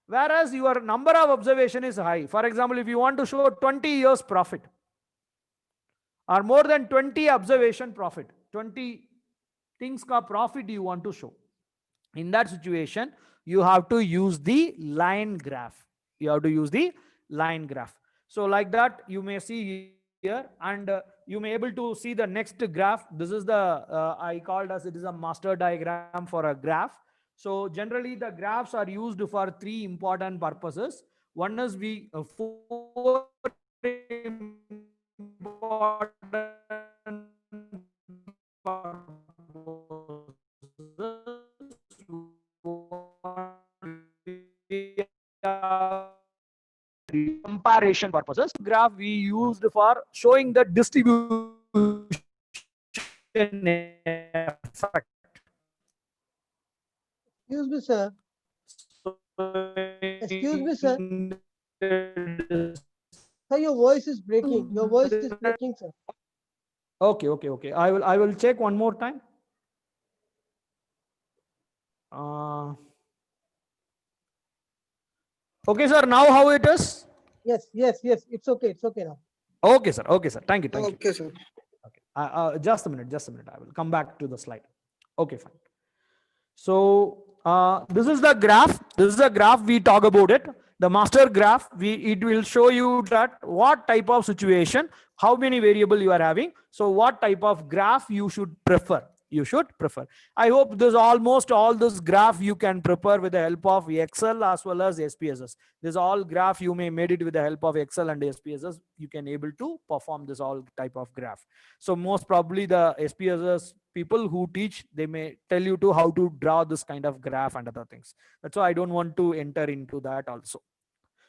Whereas your number of observation is high. For example, if you want to show 20 years profit or more than 20 observation profit, 20 things ka profit you want to show. In that situation, you have to use the line graph. You have to use the line graph. So like that, you may see here, and you may able to see the next graph. This is the, I called as it is a master diagram for a graph. So generally the graphs are used for three important purposes. One is we four important comparison purposes. Graph we used for showing the distribution effect. Excuse me, sir. Excuse me, sir. Sir, your voice is breaking. Your voice is breaking, sir. Okay. I will check one more time. Okay, sir. Now how it is? Yes. It's okay. It's okay now. Okay, sir. Thank you. Okay, sir. Okay. Just a minute. I will come back to the slide. Okay, fine. So this is the graph. This is the graph we talk about it. The master graph. It will show you that what type of situation, how many variable you are having. So what type of graph you should prefer. I hope this almost all this graph you can prepare with the help of Excel as well as SPSS. This all graph you may made it with the help of Excel and SPSS. You can able to perform this all type of graph. So most probably the SPSS people who teach, they may tell you to how to draw this kind of graph and other things. That's why I don't want to enter into that also.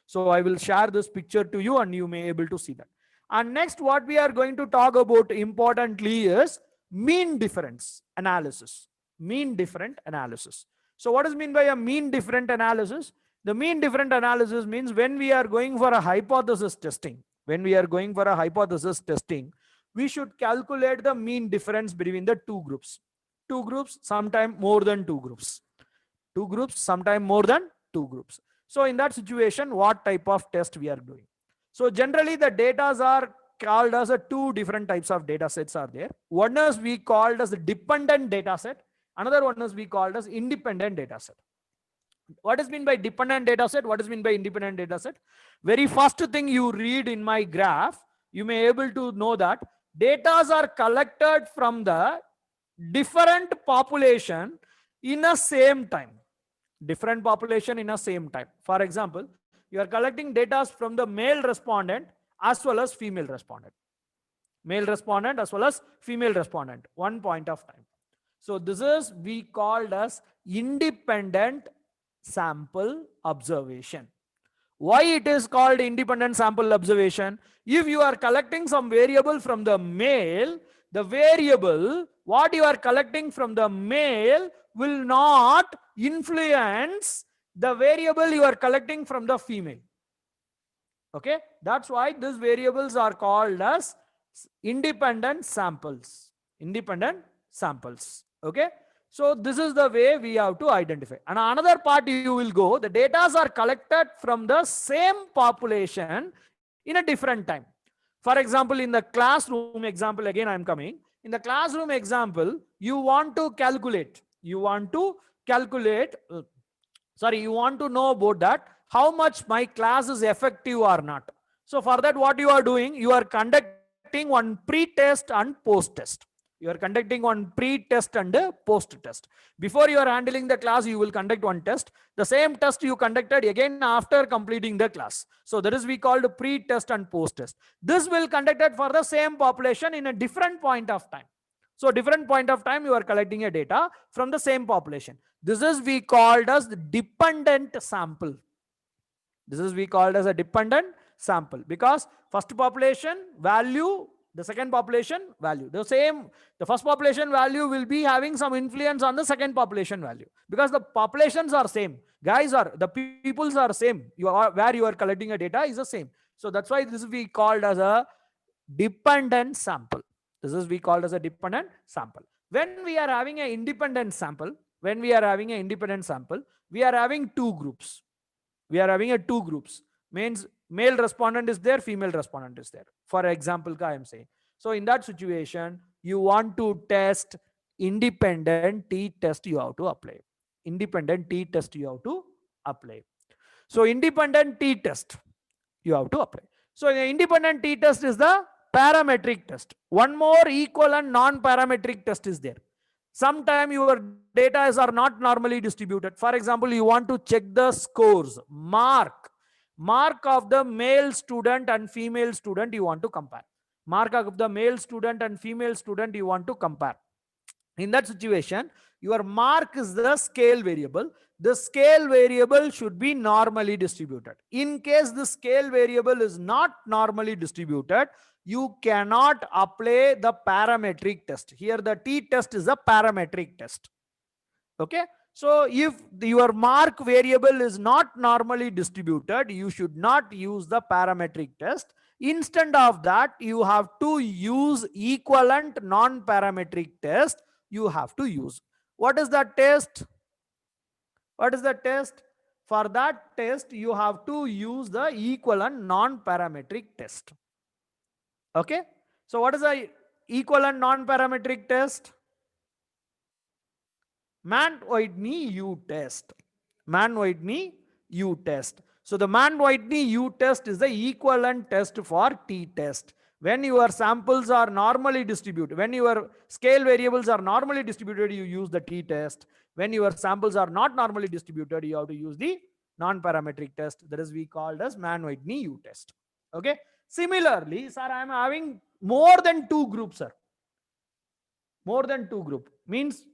So I will share this picture to you and you may able to see that. And next what we are going to talk about importantly is mean difference analysis. So what is mean by a mean difference analysis? The mean difference analysis means when we are going for a hypothesis testing, we should calculate the mean difference between the two groups. Sometime more than two groups. Sometime more than two groups. So in that situation, what type of test we are doing? So generally the data are called as two different types of data sets are there. One is we called as a dependent data set. Another one is we called as independent data set. What is mean by dependent data set? What is mean by independent data set? Very first thing you read in my graph, you may able to know that data are collected from the different population in a same time. For example, you are collecting data from the male respondent as well as female respondent. One point of time. So this is we called as independent sample observation. Why it is called independent sample observation? If you are collecting some variable from the male, the variable what you are collecting from the male will not influence the variable you are collecting from the female. Okay, that's why these variables are called as independent samples. Okay, so this is the way we have to identify. And another part you will go, the data are collected from the same population in a different time. For example, in the classroom example, again I am coming. In the classroom example, you want to know about that, how much my class is effective or not. So for that, what you are doing, you are conducting one pre-test and post-test. Before you are handling the class, you will conduct one test. The same test you conducted again after completing the class. So that is we called pre-test and post-test. This will conducted for the same population in a different point of time. So different point of time you are collecting a data from the same population. This is we called as the dependent sample. Because first population value, the second population value, the first population value will be having some influence on the second population value, because the populations are same, the peoples are same, where you are collecting a data is the same. So that's why this is we called as a dependent sample. When we are having an independent sample, we are having two groups. Means male respondent is there, female respondent is there. For example, I am saying. So in that situation, you want to test independent t-test, you have to apply. Independent t-test you have to apply. So independent t-test you have to apply. So the independent t-test is the parametric test. One more equal and non-parametric test is there. Sometime your data are not normally distributed. For example, you want to check the scores, mark of the male student and female student you want to compare. Mark of the male student and female student you want to compare. In that situation, your mark is the scale variable. The scale variable should be normally distributed. In case the scale variable is not normally distributed, you cannot apply the parametric test. Here the t-test is a parametric test. Okay. So if your mark variable is not normally distributed, you should not use the parametric test. Instead of that, you have to use equivalent non-parametric test. You have to use. What is that test? What is the test? For that test, you have to use the equivalent non-parametric test. Okay. So what is the equivalent non-parametric test? Mann-Whitney U-test. Mann-Whitney U-test. So the Mann-Whitney U-test is the equivalent test for t-test. When your samples are normally distributed, when your scale variables are normally distributed, you use the t-test. When your samples are not normally distributed, you have to use the non-parametric test. That is we called as Mann-Whitney U-test. Okay. Similarly, sir, I am having more than two groups, sir. More than two group means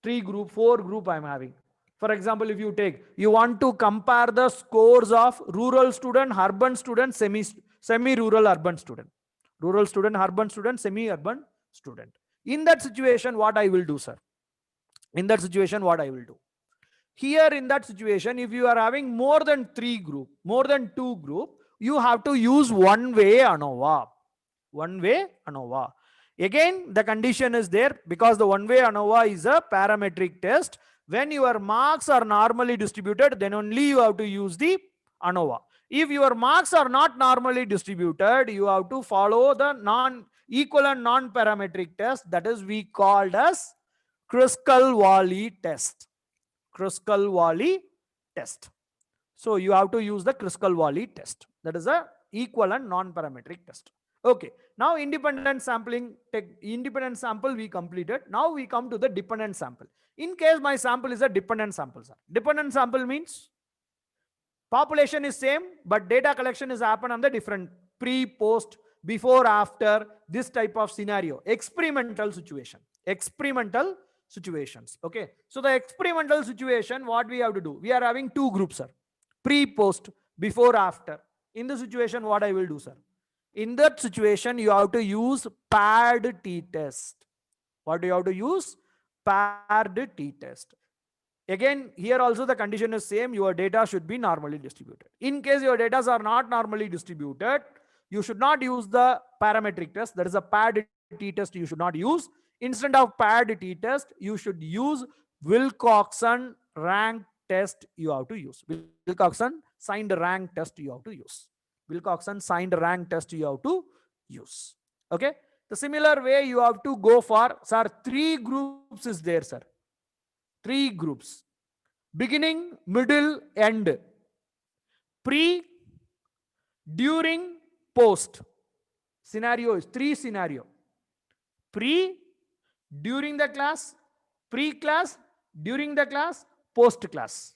3 group, 4 group I am having. For example, if you want to compare the scores of rural student, urban student, semi-rural urban student. Rural student, urban student, semi-urban student. In that situation, what I will do, sir? In that situation, what I will do? Here in that situation, if you are having more than 3 group, more than 2 group, you have to use one-way ANOVA. One-way ANOVA. Again, the condition is there because the one-way ANOVA is a parametric test. When your marks are normally distributed, then only you have to use the ANOVA. If your marks are not normally distributed, you have to follow the non-equivalent non-parametric test. That is we called as Kruskal-Wallis test. Kruskal-Wallis test. So you have to use the Kruskal-Wallis test. That is a equivalent non-parametric test. Okay. Now independent sampling, independent sample we completed. Now we come to the dependent sample. In case my sample is a dependent sample, sir. Dependent sample means population is same, but data collection is happen on the different pre, post, before, after, this type of scenario. Experimental situation. Experimental situations. Okay. So the experimental situation, what we have to do? We are having 2 groups, sir. Pre, post, before, after. In the situation, what I will do, sir? In that situation, you have to use paired t-test. What do you have to use? Paired t-test. Again, here also the condition is same. Your data should be normally distributed. In case your data are not normally distributed, you should not use the parametric test. That is a paired t-test you should not use. Instead of paired t-test, you should use Wilcoxon rank test you have to use. Wilcoxon signed rank test you have to use. Wilcoxon signed rank test you have to use. Okay. The similar way you have to go for, sir, 3 groups is there, sir. 3 groups. Beginning, middle, end. Pre, during, post. Scenario is 3 scenario. Pre, during the class, pre-class, during the class, post-class.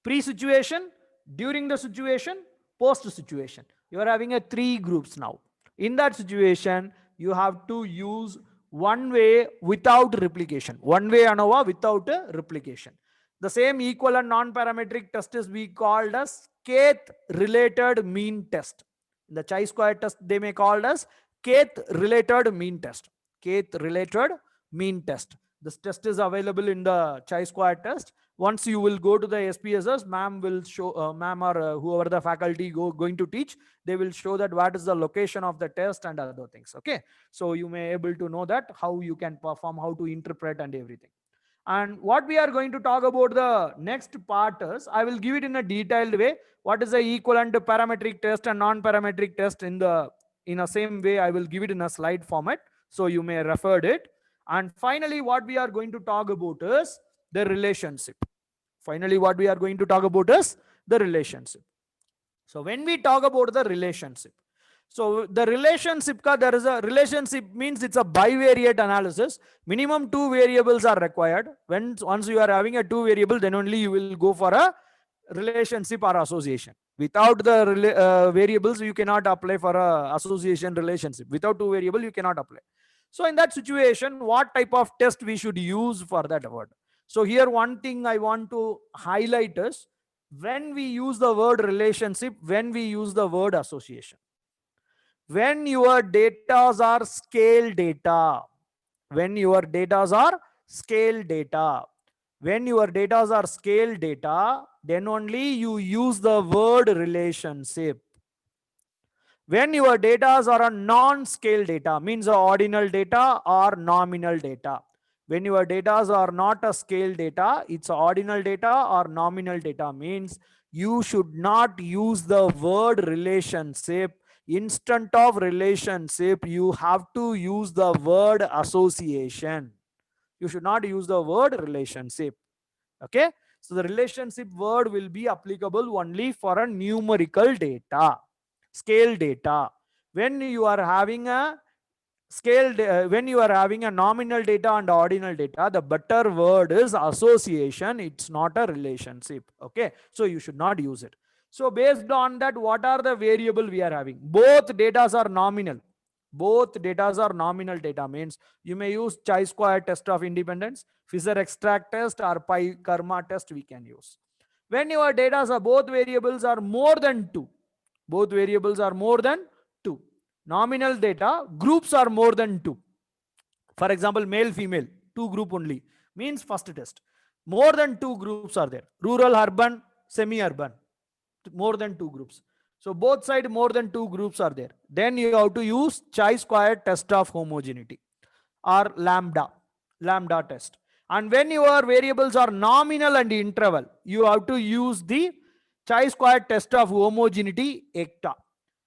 Pre-situation, during the situation, post-situation. You are having a 3 groups now. In that situation, you have to use one way without replication. One way ANOVA without a replication. The same equal and non-parametric test is we called as kth related mean test. In the chi-square test, they may call as kth related mean test. Kth related mean test. This test is available in the chi-square test. Once you will go to the SPSS, ma'am will show, ma'am or whoever the faculty going to teach, they will show that what is the location of the test and other things. Okay. So you may able to know that how you can perform, how to interpret and everything. And what we are going to talk about the next part is, I will give it in a detailed way. What is the equivalent parametric test and non-parametric test in the same way I will give it in a slide format. So you may refer it. And finally, what we are going to talk about is the relationship. Finally, what we are going to talk about is the relationship. So when we talk about the relationship, so the relationship, there is a relationship means it's a bivariate analysis. Minimum two variables are required. Once you are having a two variable, then only you will go for a relationship or association. Without the variables, you cannot apply for a association relationship. Without two variable, you cannot apply. So in that situation, what type of test we should use for that word? So here one thing I want to highlight is when we use the word relationship, when we use the word association. When your data are scale data, when your data are scale data, when your data are scale data, then only you use the word relationship. When your data are a non-scale data, means a ordinal data or nominal data. When your data are not a scale data, it's ordinal data or nominal data, means you should not use the word relationship. Instead of relationship, you have to use the word association. You should not use the word relationship. Okay, so the relationship word will be applicable only for a numerical data, scale data. When you are having a when you are having a nominal data and ordinal data, the better word is association. It's not a relationship. Okay, so you should not use it. So based on that, what are the variable we are having? Both data are nominal. Both data are nominal data, means you may use chi-square test of independence, Fisher extract test, or pi karma test we can use. When your data are both variables are more than two, both variables are more than two. Nominal data groups are more than two. For example, male, female, two group only, means first test. More than two groups are there. Rural, urban, semi-urban, more than two groups. So both side more than two groups are there. Then you have to use chi-square test of homogeneity or lambda test. And when your variables are nominal and interval, you have to use the chi-square test of homogeneity ECTA.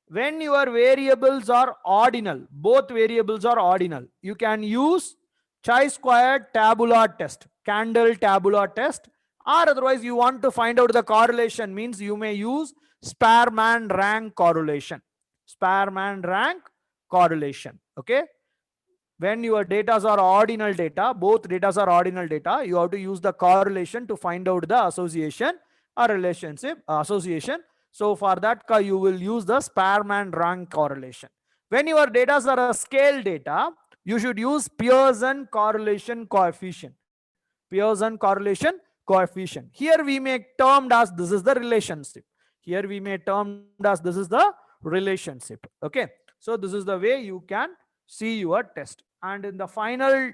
When your variables are ordinal, both variables are ordinal, you can use chi-square tabular test, Candle tabular test, or otherwise you want to find out the correlation, means you may use Spearman rank correlation. Spearman rank correlation. Okay. When your data are ordinal data, both data are ordinal data, you have to use the correlation to find out the association or relationship association. So for that, you will use the Spearman rank correlation. When your data are a scale data, you should use Pearson correlation coefficient. Pearson correlation coefficient. Here we may termed as this is the relationship. Here we may termed as this is the relationship. Okay. So this is the way you can see your test. And in the final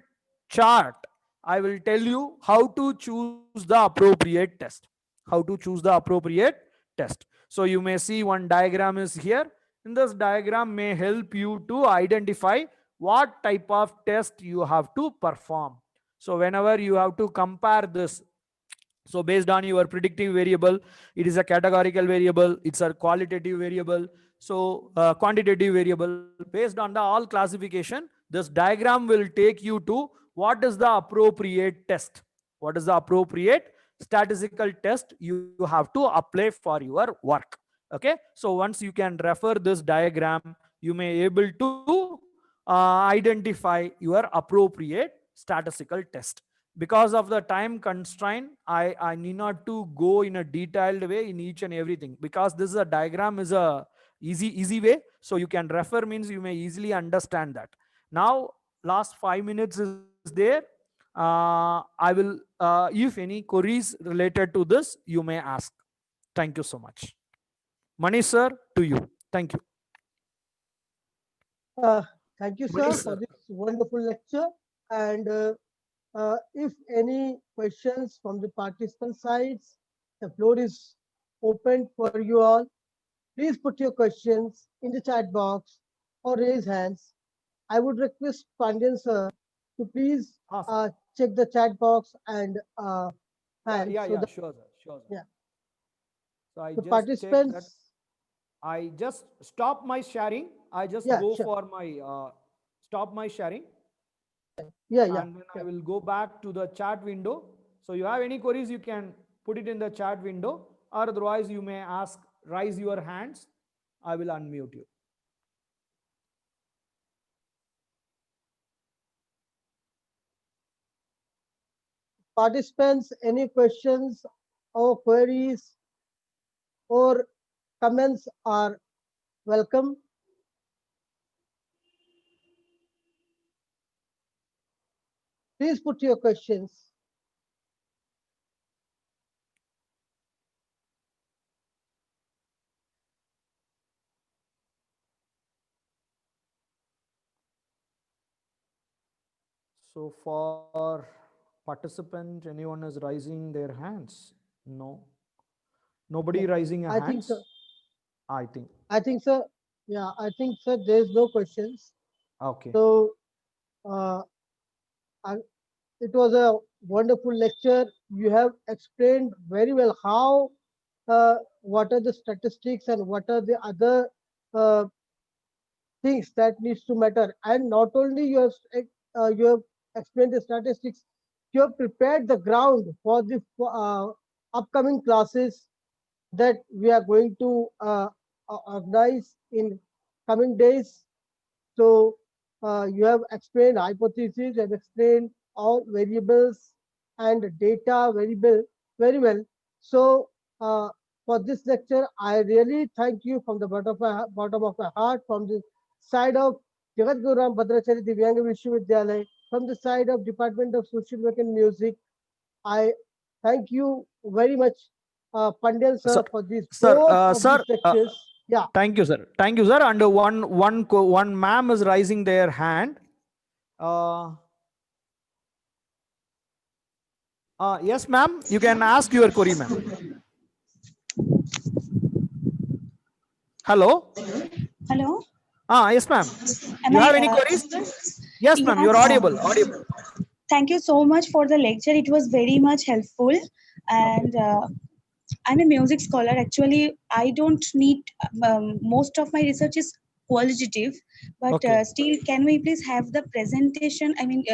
chart, I will tell you how to choose the appropriate test. How to choose the appropriate test. So you may see one diagram is here. In this diagram may help you to identify what type of test you have to perform. So whenever you have to compare this, so based on your predictive variable, it is a categorical variable, it's a qualitative variable, so quantitative variable. Based on the all classification, this diagram will take you to what is the appropriate test, what is the appropriate statistical test you have to apply for your work. Okay, so once you can refer this diagram, you may able to identify your appropriate statistical test. Because of the time constraint, I need not to go in a detailed way in each and everything, because this is a diagram is a easy way, so you can refer, means you may easily understand that. Now last 5 minutes is there. I will if any queries related to this, you may ask. Thank you so much. Manish sir, to you. Thank you. Thank you, Manish, sir, for sir. this wonderful lecture. And if any questions from the participant sides, the floor is open for you all. Please put your questions in the chat box or raise hands. I would request Pandian sir to please Sir. check the chat box and hand Yeah, so that sure, sir. Sure, sir. yeah, So I the just check that. participants. I just stop my sharing. I just Yeah, go sure. for my stop my sharing. Yeah, And then I will go back to the chat window. So you have any queries, you can put it in the chat window, or otherwise you may raise your hands. I will unmute you. Participants, any questions or queries or comments are welcome. Please put your questions. So for participant, anyone is raising their hands? No. Nobody raising a I think hands? so. I think. I think so. Yeah, I think so. There's no questions. Okay. So it was a wonderful lecture. You have explained very well how, what are the statistics and what are the other uh, things that needs to matter. And not only you have explained the statistics, you have prepared the ground for the upcoming classes that we are going to organize in coming days. So you have explained hypotheses, you have explained all variables and data very well. So for this lecture, I really thank you from the bottom of my heart, from the side of Jagat Guru Ram Bhadrachari Divyanga Vishwavidyalaya, from the side of Department of Social Work and Music. I thank you very much, Pandian sir, for these both of these lectures. Yeah. Thank you, sir. Thank you, sir. And one ma'am is raising their hand. Yes, ma'am. You can ask your query, ma'am. Hello. Hello. Yes, ma'am. Am You I, have any queries? Yes, ma'am. You're audible. Audible. Thank you so much for the lecture. It was very much helpful. And I'm a music scholar. Actually, I don't need, most of my research is qualitative, but Okay. still, can we please have the presentation? I mean,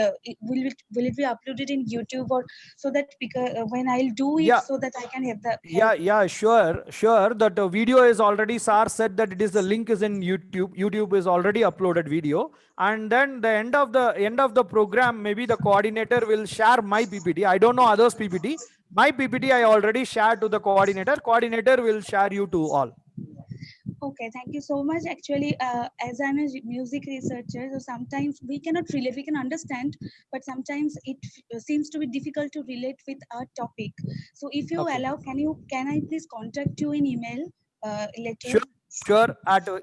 will it be uploaded in YouTube, or so that, because when I'll do it, Yeah. so that I can have the help? Yeah, sure. That video is already, SAR said that the link is in YouTube. YouTube is already uploaded video. And then the end of the program, maybe the coordinator will share my PPT. I don't know others PPT. My PPT I already shared to the coordinator. Coordinator will share you to all. Okay, thank you so much. Actually, as I'm a music researcher, so sometimes we cannot relate, we can understand, but sometimes it seems to be difficult to relate with our topic. So if you allow, can I please contact you in email later? Sure.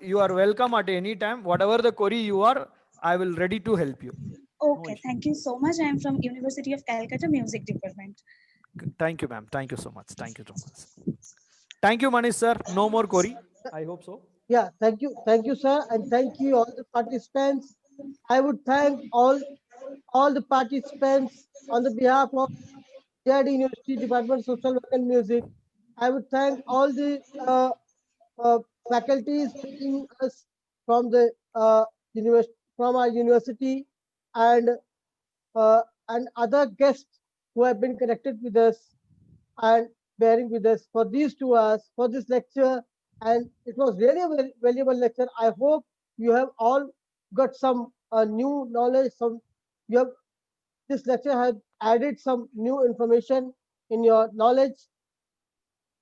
You are welcome at any time. Whatever the query you are, I will ready to help you. Okay, thank you so much. I am from University of Calcutta Music Department. Thank you, ma'am. Thank you so much. Thank you so much. Thank you, Manish sir. No more query. I hope so. Yeah, thank you, sir, and thank you all the participants. I would thank all the participants on the behalf of JID University Department of Social Work and Music. I would thank all the faculties joining us from the from our university, and other guests who have been connected with us and bearing with us for these 2 hours for this lecture. And it was really a very valuable lecture. I hope you have all got some new knowledge. This lecture has added some new information in your knowledge.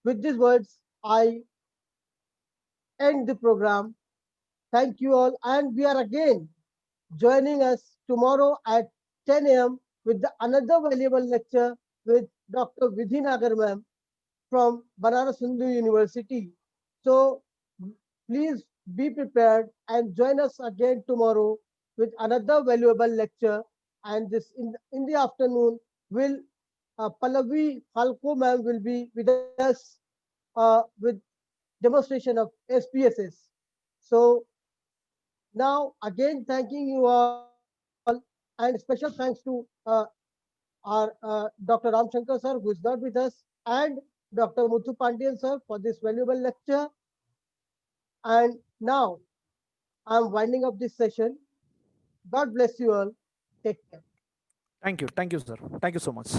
With these words, I end the program. Thank you all, and we are again joining us tomorrow at 10 a.m. with another valuable lecture with Dr. Vidhi Nagar ma'am from Banaras Hindu University. So please be prepared and join us again tomorrow with another valuable lecture. And this in the afternoon, will Pallavi Falco ma'am will be with us with demonstration of SPSS. So now again, thanking you all, and special thanks to our Dr. Ram Shankar sir, who is not with us, and Dr. Muthu Pandian sir for this valuable lecture. And now I'm winding up this session. God bless you all. Take care. Thank you, sir. Thank you so much.